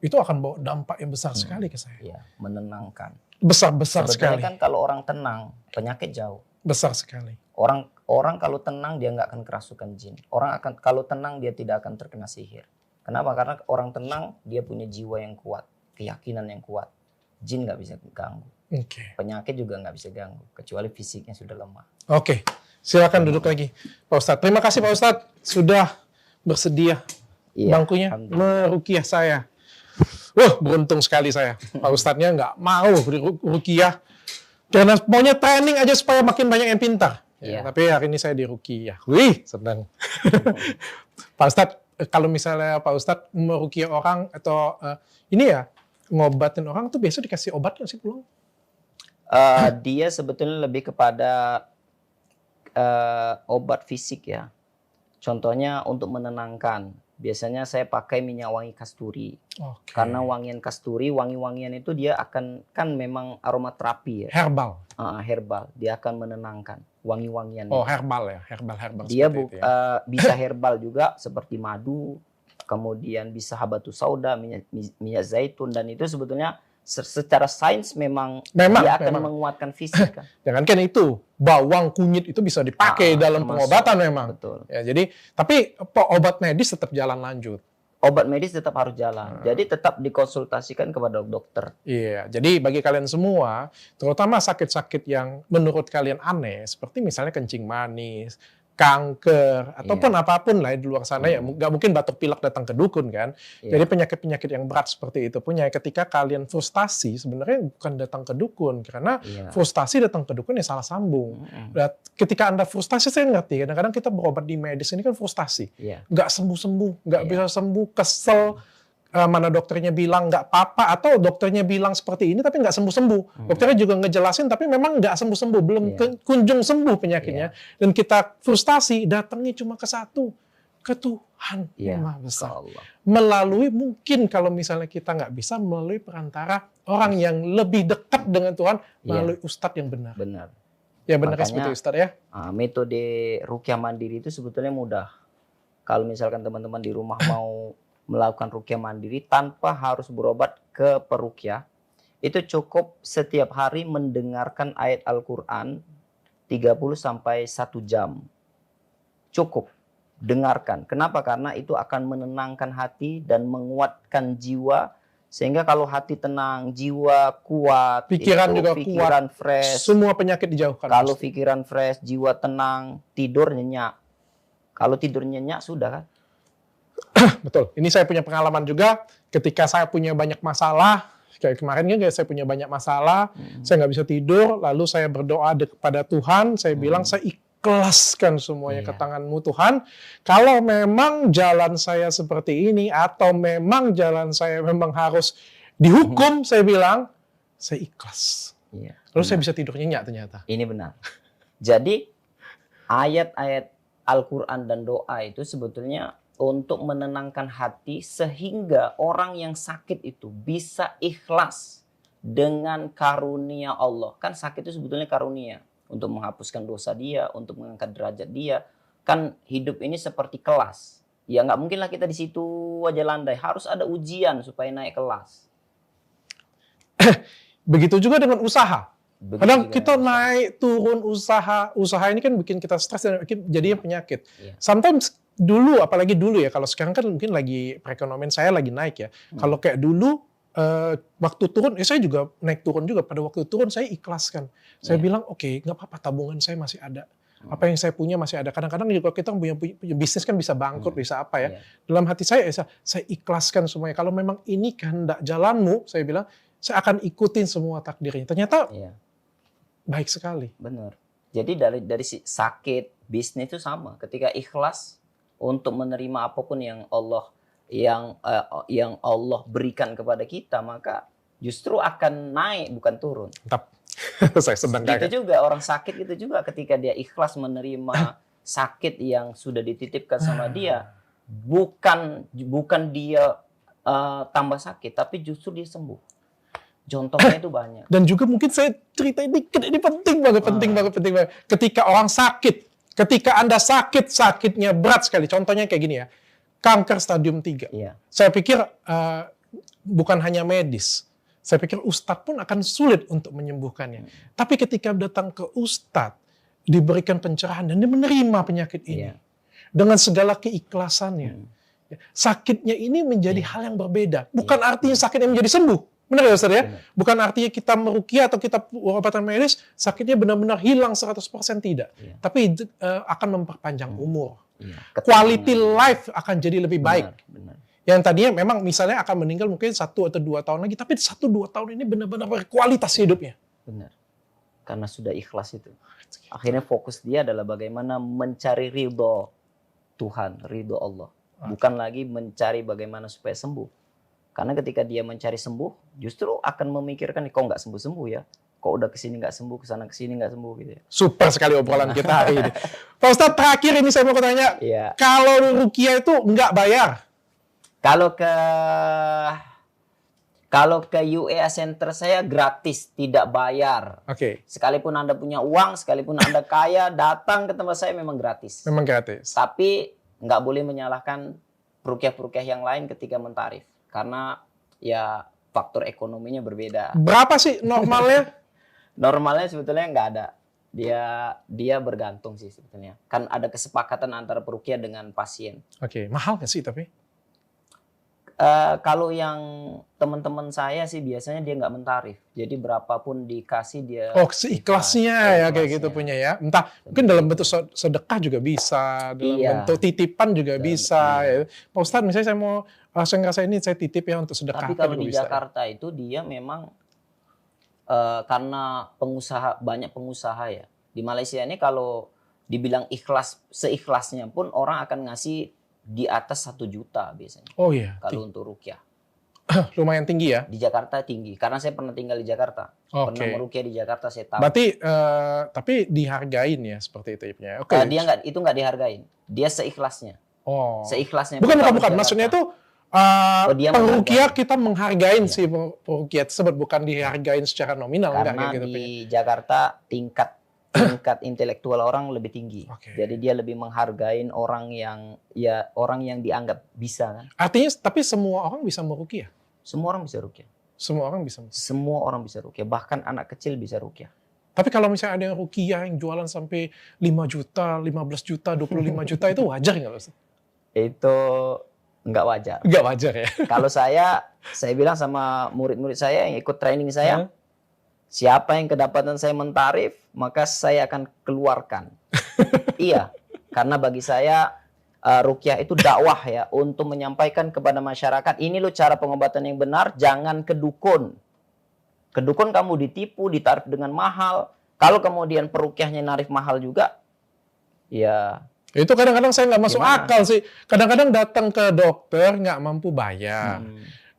[SPEAKER 2] itu akan bawa dampak yang besar sekali ke saya.
[SPEAKER 1] Iya, menenangkan.
[SPEAKER 2] Besar sekali.
[SPEAKER 1] Sebetulnya kan kalau orang tenang, penyakit jauh.
[SPEAKER 2] Besar sekali.
[SPEAKER 1] Orang kalau tenang dia nggak akan kerasukan jin. Kalau tenang dia tidak akan terkena sihir. Kenapa? Karena orang tenang dia punya jiwa yang kuat, keyakinan yang kuat. Jin nggak bisa ganggu.
[SPEAKER 2] Oke.
[SPEAKER 1] Penyakit juga nggak bisa ganggu, kecuali fisiknya sudah lemah.
[SPEAKER 2] Oke. Silakan duduk lagi, Pak Ustadz. Terima kasih Pak Ustadz sudah bersedia bangkunya meruqyah saya. Beruntung sekali saya. Pak Ustadznya nggak mau diruqyah. Karena maunya training aja supaya makin banyak yang pintar. Ya, tapi hari ini saya diruqyah. Wih, senang. Pak Ustadz, kalau misalnya Pak Ustadz meruqyah orang atau ini ya, ngobatin orang tuh biasa dikasih obat nggak sih pulang?
[SPEAKER 1] Dia sebetulnya lebih kepada obat fisik ya. Contohnya untuk menenangkan. Biasanya saya pakai minyak wangi kasturi.
[SPEAKER 2] Okay.
[SPEAKER 1] Karena wangian kasturi, wangi-wangian itu dia akan, kan memang aromaterapi ya.
[SPEAKER 2] Herbal.
[SPEAKER 1] Herbal. Dia akan menenangkan wangi-wangian.
[SPEAKER 2] Oh, herbal ya, herbal.
[SPEAKER 1] Dia
[SPEAKER 2] ya.
[SPEAKER 1] bisa herbal juga seperti madu, kemudian bisa habatus sauda, minyak zaitun, dan itu sebetulnya secara sains memang dia akan menguatkan fisik kan.
[SPEAKER 2] Jangankan itu, bawang, kunyit itu bisa dipakai dalam pengobatan memang.
[SPEAKER 1] Betul.
[SPEAKER 2] Ya, jadi tapi obat medis tetap jalan lanjut.
[SPEAKER 1] Obat medis tetap harus jalan. Jadi tetap dikonsultasikan kepada dokter.
[SPEAKER 2] Iya, jadi bagi kalian semua, terutama sakit-sakit yang menurut kalian aneh, seperti misalnya kencing manis, kanker, ataupun apapun lah di luar sana, ya nggak mungkin batuk pilek datang ke dukun kan. Jadi penyakit-penyakit yang berat seperti itu punya, ketika kalian frustasi sebenarnya bukan datang ke dukun, karena frustasi datang ke dukun ya salah sambung. Dan ketika Anda frustasi, saya ngerti, kadang-kadang kita berobat di medis ini kan frustasi, nggak sembuh-sembuh, nggak bisa sembuh, kesel, mana dokternya bilang nggak apa-apa, atau dokternya bilang seperti ini tapi nggak sembuh-sembuh. Dokternya juga ngejelasin tapi memang nggak sembuh-sembuh, belum kunjung sembuh penyakitnya. Dan kita frustasi, datangnya cuma ke satu, ke Tuhan yang Maha Besar. Melalui, mungkin kalau misalnya kita nggak bisa, melalui perantara orang yang lebih dekat dengan Tuhan, melalui ustadz yang benar.
[SPEAKER 1] Benar.
[SPEAKER 2] Ya benar seperti ustadz ya.
[SPEAKER 1] Metode ruqyah mandiri itu sebetulnya mudah. Kalau misalkan teman-teman di rumah mau melakukan ruqyah mandiri tanpa harus berobat ke peruqyah, itu cukup setiap hari mendengarkan ayat Al-Quran 30 sampai 1 jam. Cukup dengarkan. Kenapa? Karena itu akan menenangkan hati dan menguatkan jiwa, sehingga kalau hati tenang, jiwa kuat,
[SPEAKER 2] pikiran juga
[SPEAKER 1] pikiran
[SPEAKER 2] kuat,
[SPEAKER 1] fresh,
[SPEAKER 2] semua penyakit dijauhkan.
[SPEAKER 1] Kalau pikiran fresh, jiwa tenang, tidur nyenyak. Kalau tidur nyenyak sudah kan.
[SPEAKER 2] Betul. Ini saya punya pengalaman juga. Ketika saya punya banyak masalah, kayak kemarin kan saya punya banyak masalah, saya nggak bisa tidur, lalu saya berdoa kepada Tuhan, saya bilang saya ikhlaskan semuanya ke tangan-Mu Tuhan. Kalau memang jalan saya seperti ini, atau memang jalan saya memang harus dihukum, saya bilang, saya ikhlas. Lalu saya bisa tidur nyenyak ternyata.
[SPEAKER 1] Ini benar. Jadi ayat-ayat Al-Quran dan doa itu sebetulnya untuk menenangkan hati, sehingga orang yang sakit itu bisa ikhlas dengan karunia Allah. Kan sakit itu sebetulnya karunia untuk menghapuskan dosa dia, untuk mengangkat derajat dia. Kan hidup ini seperti kelas. Ya nggak mungkinlah kita di situ aja landai. Harus ada ujian supaya naik kelas.
[SPEAKER 2] Begitu juga dengan usaha. Kadang kita naik turun usaha ini kan bikin kita stres dan jadinya penyakit. Sometimes dulu, apalagi dulu ya, kalau sekarang kan mungkin lagi perekonomian saya lagi naik ya. Kalau kayak dulu waktu turun, saya juga naik turun juga. Pada waktu turun saya ikhlaskan. Saya bilang oke, nggak apa-apa, tabungan saya masih ada. Apa yang saya punya masih ada. Kadang-kadang juga kita punya bisnis kan bisa bangkrut, bisa apa ya. Dalam hati saya ikhlaskan semuanya. Kalau memang ini kehendak jalanmu, saya bilang, saya akan ikutin semua takdirnya. Ternyata baik sekali.
[SPEAKER 1] Benar. Jadi dari sakit, bisnis itu sama. Ketika ikhlas untuk menerima apapun yang Allah berikan kepada kita, maka justru akan naik bukan turun.
[SPEAKER 2] Mantap. Saya sedang
[SPEAKER 1] itu juga orang sakit itu juga ketika dia ikhlas menerima sakit yang sudah dititipkan sama dia, bukan dia tambah sakit, tapi justru dia sembuh. Contohnya itu banyak.
[SPEAKER 2] Dan juga mungkin saya ceritain dikit, ini penting banget. Ketika orang sakit, ketika Anda sakitnya berat sekali. Contohnya kayak gini ya, kanker stadium 3. Saya pikir bukan hanya medis. Saya pikir ustadz pun akan sulit untuk menyembuhkannya. Tapi ketika datang ke ustadz, diberikan pencerahan dan dia menerima penyakit ini
[SPEAKER 1] Iya.
[SPEAKER 2] dengan segala keikhlasannya. Sakitnya ini menjadi hal yang berbeda. Bukan artinya sakitnya menjadi sembuh. Benar ya Ustaz ya? Bukan artinya kita meruqyah atau kita pengobatan medis, sakitnya benar-benar hilang 100% tidak.
[SPEAKER 1] Iya.
[SPEAKER 2] Tapi akan memperpanjang umur.
[SPEAKER 1] Iya.
[SPEAKER 2] Quality life akan jadi lebih baik.
[SPEAKER 1] Benar.
[SPEAKER 2] Yang tadinya memang misalnya akan meninggal mungkin 1 atau 2 tahun lagi, tapi 1-2 tahun ini benar-benar berkualitas hidupnya.
[SPEAKER 1] Benar. Karena sudah ikhlas itu. Akhirnya fokus dia adalah bagaimana mencari ridho Tuhan, ridho Allah. Bukan lagi mencari bagaimana supaya sembuh. Karena ketika dia mencari sembuh, justru akan memikirkan, kok nggak sembuh-sembuh ya? Kok udah kesini nggak sembuh, kesana kesini nggak sembuh gitu ya.
[SPEAKER 2] Super sekali obrolan kita hari ini. Pak Ustadz, terakhir ini saya mau tanya,
[SPEAKER 1] Iya.
[SPEAKER 2] kalau ruqyah itu nggak bayar?
[SPEAKER 1] Kalau ke UEA Center saya gratis, tidak bayar.
[SPEAKER 2] Oke,
[SPEAKER 1] Sekalipun Anda punya uang, sekalipun Anda kaya, datang ke tempat saya memang gratis.
[SPEAKER 2] memang gratis.
[SPEAKER 1] Tapi nggak boleh menyalahkan perukiah-perukiah yang lain ketika mentarif. Karena ya faktor ekonominya berbeda.
[SPEAKER 2] Berapa sih normalnya?
[SPEAKER 1] Normalnya sebetulnya nggak ada. Dia bergantung sih sebetulnya. Kan ada kesepakatan antara perukiah dengan pasien.
[SPEAKER 2] Oke, mahal nggak sih tapi?
[SPEAKER 1] Kalau yang teman-teman saya sih biasanya dia nggak mentarif. Jadi berapapun dikasih dia.
[SPEAKER 2] Oh, seikhlasnya ya kayak gitu
[SPEAKER 1] Seikhlasnya.
[SPEAKER 2] punya ya. Entah mungkin dalam bentuk sedekah juga bisa, dalam
[SPEAKER 1] Iya.
[SPEAKER 2] bentuk titipan juga bisa.
[SPEAKER 1] Iya.
[SPEAKER 2] Ya. Pak Ustadz, misalnya saya ngerasa ini saya titip ya untuk sedekah.
[SPEAKER 1] Tapi kalau
[SPEAKER 2] juga
[SPEAKER 1] di
[SPEAKER 2] bisa.
[SPEAKER 1] Jakarta itu dia memang karena banyak pengusaha ya. Di Malaysia ini kalau dibilang ikhlas, seikhlasnya pun orang akan ngasih di atas 1 juta biasanya.
[SPEAKER 2] Oh iya,
[SPEAKER 1] Kalau untuk ruqyah.
[SPEAKER 2] lumayan tinggi ya.
[SPEAKER 1] Di Jakarta tinggi. Karena saya pernah tinggal di Jakarta. Pernah
[SPEAKER 2] Oke.
[SPEAKER 1] meruqyah di Jakarta, saya tahu.
[SPEAKER 2] Berarti tapi dihargain ya seperti itu ya. Oke.
[SPEAKER 1] Dia nggak dihargain. Dia seikhlasnya.
[SPEAKER 2] Oh.
[SPEAKER 1] Seikhlasnya.
[SPEAKER 2] Bukan,
[SPEAKER 1] pun kalau
[SPEAKER 2] bukan.
[SPEAKER 1] di
[SPEAKER 2] Maksudnya
[SPEAKER 1] Jakarta.
[SPEAKER 2] itu
[SPEAKER 1] Oh, dia
[SPEAKER 2] pengukiah
[SPEAKER 1] menghargai.
[SPEAKER 2] kita menghargain
[SPEAKER 1] Iya.
[SPEAKER 2] si perukiah tersebut, bukan dihargain secara nominal. enggak,
[SPEAKER 1] Karena
[SPEAKER 2] kayak gitu,
[SPEAKER 1] di Jakarta tingkat intelektual orang lebih tinggi.
[SPEAKER 2] Oke.
[SPEAKER 1] Jadi dia lebih menghargain orang yang dianggap bisa kan.
[SPEAKER 2] Artinya, tapi semua orang bisa merukiah.
[SPEAKER 1] Semua orang bisa ruqyah.
[SPEAKER 2] Semua orang bisa.
[SPEAKER 1] Semua orang bisa ruqyah. Bahkan anak kecil bisa ruqyah.
[SPEAKER 2] Tapi kalau misalnya ada yang rukiah yang jualan sampai 5 juta, 15 juta, 25 juta, itu wajar nggak Ustaz?
[SPEAKER 1] Itu nggak wajar.
[SPEAKER 2] Nggak wajar ya?
[SPEAKER 1] Kalau saya bilang sama murid-murid saya yang ikut training saya, siapa yang kedapatan saya mentarif, maka saya akan keluarkan. Iya, karena bagi saya ruqyah itu dakwah ya, untuk menyampaikan kepada masyarakat, ini loh cara pengobatan yang benar, jangan ke dukun. Ke dukun kamu ditipu, ditarif dengan mahal. Kalau kemudian peruqyahnya narif mahal juga, ya
[SPEAKER 2] Itu kadang-kadang saya nggak masuk
[SPEAKER 1] Gimana?
[SPEAKER 2] akal sih. Kadang-kadang datang ke dokter nggak mampu bayar.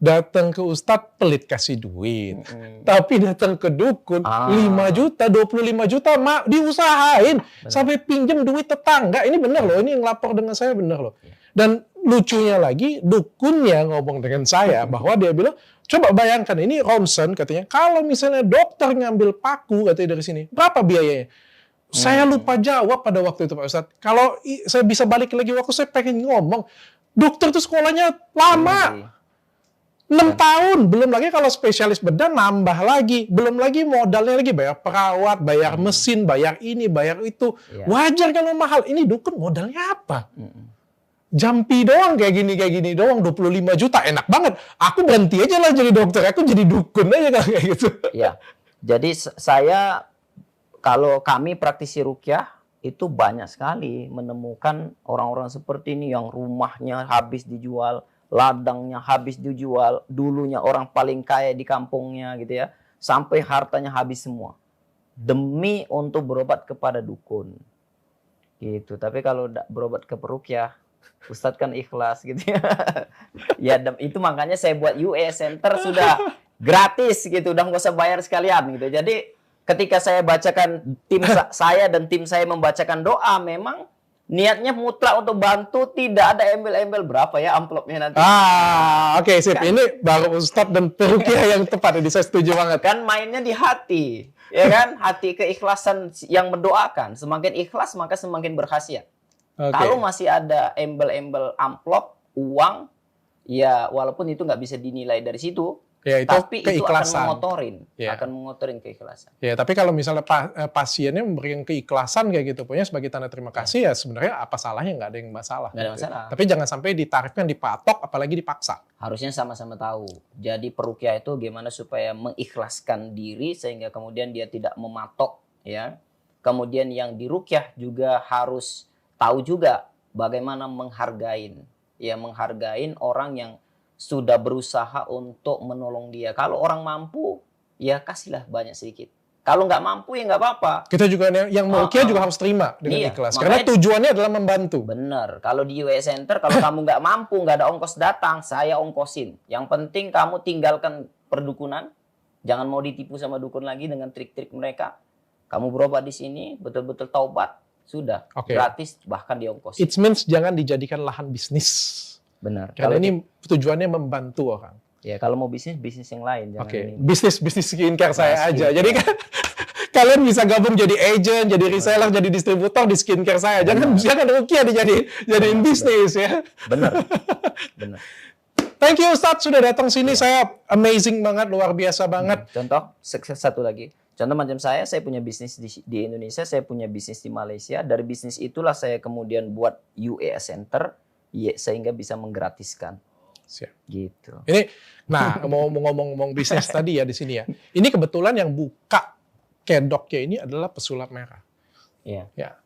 [SPEAKER 2] Datang ke ustadz pelit kasih duit. Tapi datang ke dukun 5 juta, 25 juta diusahain. Sampai pinjam duit tetangga. Ini benar loh, ini yang lapor dengan saya benar loh. Dan lucunya lagi, dukunnya ngomong dengan saya bahwa dia bilang, coba bayangkan ini ronsen katanya, kalau misalnya dokter ngambil paku katanya dari sini, berapa biayanya? Saya lupa jawab pada waktu itu Pak Ustadz. Kalau saya bisa balik lagi waktu saya pengen ngomong, dokter tuh sekolahnya lama. 6 tahun, belum lagi kalau spesialis bedah nambah lagi, belum lagi modalnya lagi bayar perawat, bayar mesin, bayar ini, bayar itu.
[SPEAKER 1] Iya.
[SPEAKER 2] Wajar kalau mahal. Ini dukun modalnya apa? Jampi doang kayak gini doang 25 juta, enak banget. Aku berhenti aja lah jadi dokter, aku jadi dukun aja kalau kayak gitu.
[SPEAKER 1] Ya, jadi kalau kami praktisi ruqyah itu banyak sekali menemukan orang-orang seperti ini yang rumahnya habis dijual, ladangnya habis dijual, dulunya orang paling kaya di kampungnya gitu ya, sampai hartanya habis semua demi untuk berobat kepada dukun. Gitu. Tapi kalau berobat ke peruqyah, Ustadz kan ikhlas gitu ya. Ya itu makanya saya buat UE Center sudah gratis gitu, udah nggak usah bayar sekalian gitu. Jadi ketika saya bacakan saya dan tim saya membacakan doa, memang niatnya mutlak untuk bantu, tidak ada embel-embel berapa ya amplopnya nanti.
[SPEAKER 2] Oke, sip. Ini baru Ustadz dan peruqyah yang tepat. Ini saya setuju banget.
[SPEAKER 1] Kan mainnya di hati, ya kan? Hati keikhlasan yang mendoakan. Semakin ikhlas maka semakin berkhasiat.
[SPEAKER 2] Oke.
[SPEAKER 1] Kalau masih ada embel-embel amplop, uang, ya walaupun itu nggak bisa dinilai dari situ,
[SPEAKER 2] Ya, itu
[SPEAKER 1] Tapi itu akan
[SPEAKER 2] keikhlasan. Ya.
[SPEAKER 1] mengotorin keikhlasan.
[SPEAKER 2] Ya, tapi kalau misalnya pasiennya memberikan keikhlasan kayak gitu, punya sebagai tanda terima kasih ya sebenarnya apa salahnya, nggak ada yang masalah.
[SPEAKER 1] Nggak ada masalah.
[SPEAKER 2] Tapi jangan sampai ditarifkan, dipatok, apalagi dipaksa.
[SPEAKER 1] Harusnya sama-sama tahu. Jadi peruqyah itu gimana supaya mengikhlaskan diri sehingga kemudian dia tidak mematok, ya. Kemudian yang diruqyah juga harus tahu juga bagaimana menghargain orang yang sudah berusaha untuk menolong dia. Kalau orang mampu, ya kasihlah banyak sedikit. Kalau nggak mampu ya nggak apa-apa.
[SPEAKER 2] Kita juga yang meruqyah juga harus terima dengan
[SPEAKER 1] Iya,
[SPEAKER 2] ikhlas. Karena tujuannya adalah membantu.
[SPEAKER 1] Bener. Kalau di UWE Center, kalau kamu nggak mampu, nggak ada ongkos datang, saya ongkosin. Yang penting kamu tinggalkan perdukunan. Jangan mau ditipu sama dukun lagi dengan trik-trik mereka. Kamu berobat di sini, betul-betul taubat. Sudah.
[SPEAKER 2] Oke.
[SPEAKER 1] Gratis, bahkan diongkosin.
[SPEAKER 2] It means jangan dijadikan lahan bisnis.
[SPEAKER 1] Benar.
[SPEAKER 2] Karena ini tujuannya membantu orang.
[SPEAKER 1] Ya, kalau mau bisnis yang lain. Jangan
[SPEAKER 2] Oke,
[SPEAKER 1] ini.
[SPEAKER 2] bisnis skincare saya aja.
[SPEAKER 1] skincare.
[SPEAKER 2] Jadi kan kalian bisa gabung jadi agent, jadi reseller, jadi distributor di skincare saya. Jangan ruqyah jadiin bisnis ya.
[SPEAKER 1] Benar.
[SPEAKER 2] Thank you Ustadz sudah datang sini. Saya amazing banget, luar biasa banget.
[SPEAKER 1] Contoh, satu lagi. Contoh macam saya punya bisnis di Indonesia, saya punya bisnis di Malaysia. Dari bisnis itulah saya kemudian buat UWE Center, sehingga bisa menggratiskan.
[SPEAKER 2] Siap.
[SPEAKER 1] Gitu.
[SPEAKER 2] Ini, nah mau ngomong bisnis tadi ya di sini ya. Ini kebetulan yang buka kedoknya ini adalah pesulap merah.
[SPEAKER 1] Iya.
[SPEAKER 2] Ya.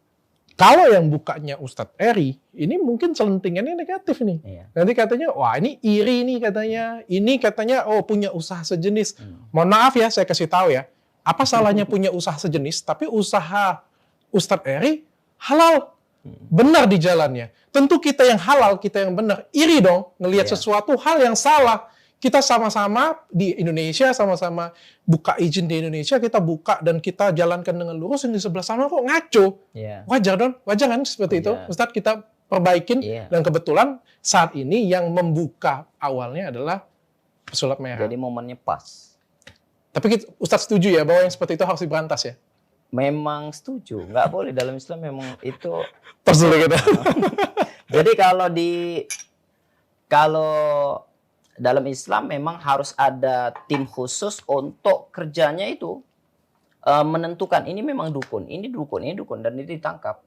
[SPEAKER 2] Kalau yang bukanya Ustadz Eri, ini mungkin selentingannya negatif nih.
[SPEAKER 1] Iya.
[SPEAKER 2] Nanti katanya, wah ini iri nih katanya. Ini katanya, oh punya usaha sejenis. Mohon maaf ya, saya kasih tahu ya. Apa salahnya punya usaha sejenis, tapi usaha Ustadz Eri halal. Benar di jalannya. Tentu kita yang halal, kita yang benar. Iri dong, ngelihat sesuatu hal yang salah. Kita sama-sama di Indonesia, sama-sama buka izin di Indonesia, kita buka dan kita jalankan dengan lurus, yang di sebelah sana kok ngaco.
[SPEAKER 1] Iya.
[SPEAKER 2] Wajar kan seperti itu? Ustadz, kita perbaikin. Dan kebetulan saat ini yang membuka awalnya adalah pesulap merah.
[SPEAKER 1] Jadi momennya pas.
[SPEAKER 2] Tapi Ustadz setuju ya bahwa yang seperti itu harus diberantas ya?
[SPEAKER 1] Memang setuju. Nggak boleh, dalam Islam memang itu.
[SPEAKER 2] Terus dulu kita.
[SPEAKER 1] Jadi kalau dalam Islam memang harus ada tim khusus untuk kerjanya itu menentukan ini memang dukun, ini dukun, dan ini ditangkap,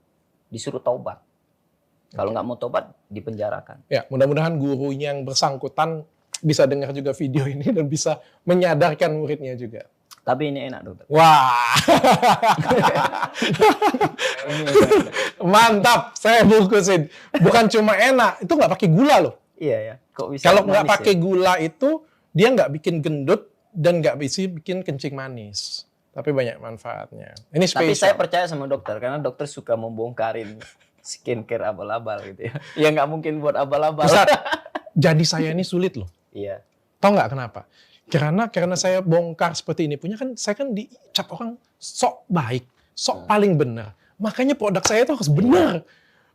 [SPEAKER 1] disuruh taubat. Kalau nggak mau taubat, dipenjarakan.
[SPEAKER 2] Ya, mudah-mudahan gurunya yang bersangkutan bisa dengar juga video ini dan bisa menyadarkan muridnya juga.
[SPEAKER 1] Tapi ini enak, dokter.
[SPEAKER 2] Wah, mantap. Saya bungkusin. Bukan cuma enak, itu nggak pakai gula loh.
[SPEAKER 1] Iya ya. Kok bisa?
[SPEAKER 2] Kalau nggak
[SPEAKER 1] manis
[SPEAKER 2] pakai
[SPEAKER 1] ya?
[SPEAKER 2] gula itu dia nggak bikin gendut dan nggak bisa bikin kencing manis. Tapi banyak manfaatnya. Ini
[SPEAKER 1] Tapi saya
[SPEAKER 2] spesial.
[SPEAKER 1] percaya sama dokter karena dokter suka membongkarin skincare abal-abal gitu ya. Ya nggak mungkin buat abal-abal.
[SPEAKER 2] Ustaz, jadi saya ini sulit loh.
[SPEAKER 1] Iya.
[SPEAKER 2] Tahu nggak kenapa? Karena saya bongkar seperti ini punya kan, saya kan dicap orang sok baik, sok paling benar. Makanya produk saya itu harus benar.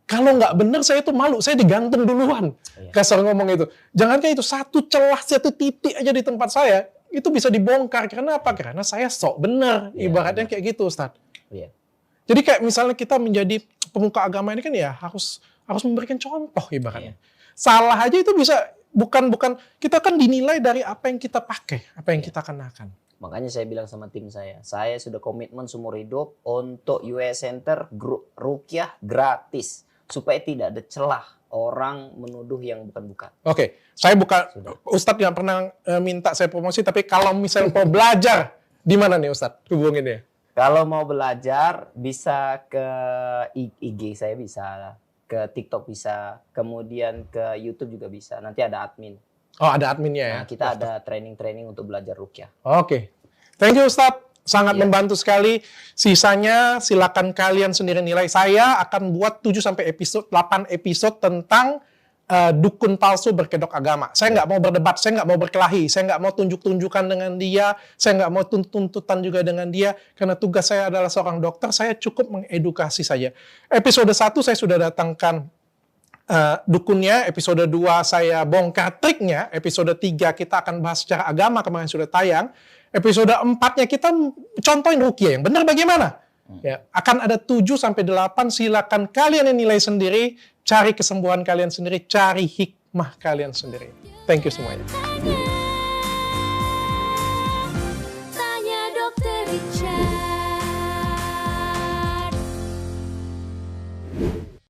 [SPEAKER 2] Kalau nggak benar saya itu malu, saya digantung duluan. Kasar ngomong itu. Jangankan itu satu celah, satu titik aja di tempat saya itu bisa dibongkar. Karena apa? Karena saya sok benar. Ibaratnya kayak gitu, Ustadz.
[SPEAKER 1] Iya.
[SPEAKER 2] Jadi kayak misalnya kita menjadi pemuka agama ini kan ya harus memberikan contoh ibaratnya. Salah aja itu bisa. Bukan kita kan dinilai dari apa yang kita pakai, apa yang kita kenakan.
[SPEAKER 1] Makanya saya bilang sama tim saya sudah komitmen seumur hidup untuk UWE Center ruqyah gratis supaya tidak ada celah orang menuduh yang bukan-bukan.
[SPEAKER 2] Oke, saya bukan Ustadz nggak pernah minta saya promosi, tapi kalau misalnya mau belajar di mana nih Ustadz? Hubungin dia.
[SPEAKER 1] Kalau mau belajar bisa ke IG saya bisa. Ke TikTok bisa, kemudian ke YouTube juga bisa. Nanti ada admin.
[SPEAKER 2] Oh, ada adminnya ya?
[SPEAKER 1] Nah, kita ada training-training untuk belajar ruqyah.
[SPEAKER 2] Oke. Thank you Ustadz. Sangat membantu sekali. Sisanya silakan kalian sendiri nilai. Saya akan buat 8 episode tentang dukun palsu berkedok agama. Saya nggak mau berdebat, saya nggak mau berkelahi, saya nggak mau tunjuk-tunjukkan dengan dia, saya nggak mau tuntutan juga dengan dia, karena tugas saya adalah seorang dokter, saya cukup mengedukasi saja. Episode 1 saya sudah datangkan dukunnya, episode 2 saya bongkar triknya, episode 3 kita akan bahas secara agama, kemarin sudah tayang, episode 4-nya kita contohin ruqyah yang benar bagaimana. Ya, akan ada 7-8, silakan kalian yang nilai sendiri, cari kesembuhan kalian sendiri, cari hikmah kalian sendiri. Thank you semuanya.
[SPEAKER 3] Misteri Chat.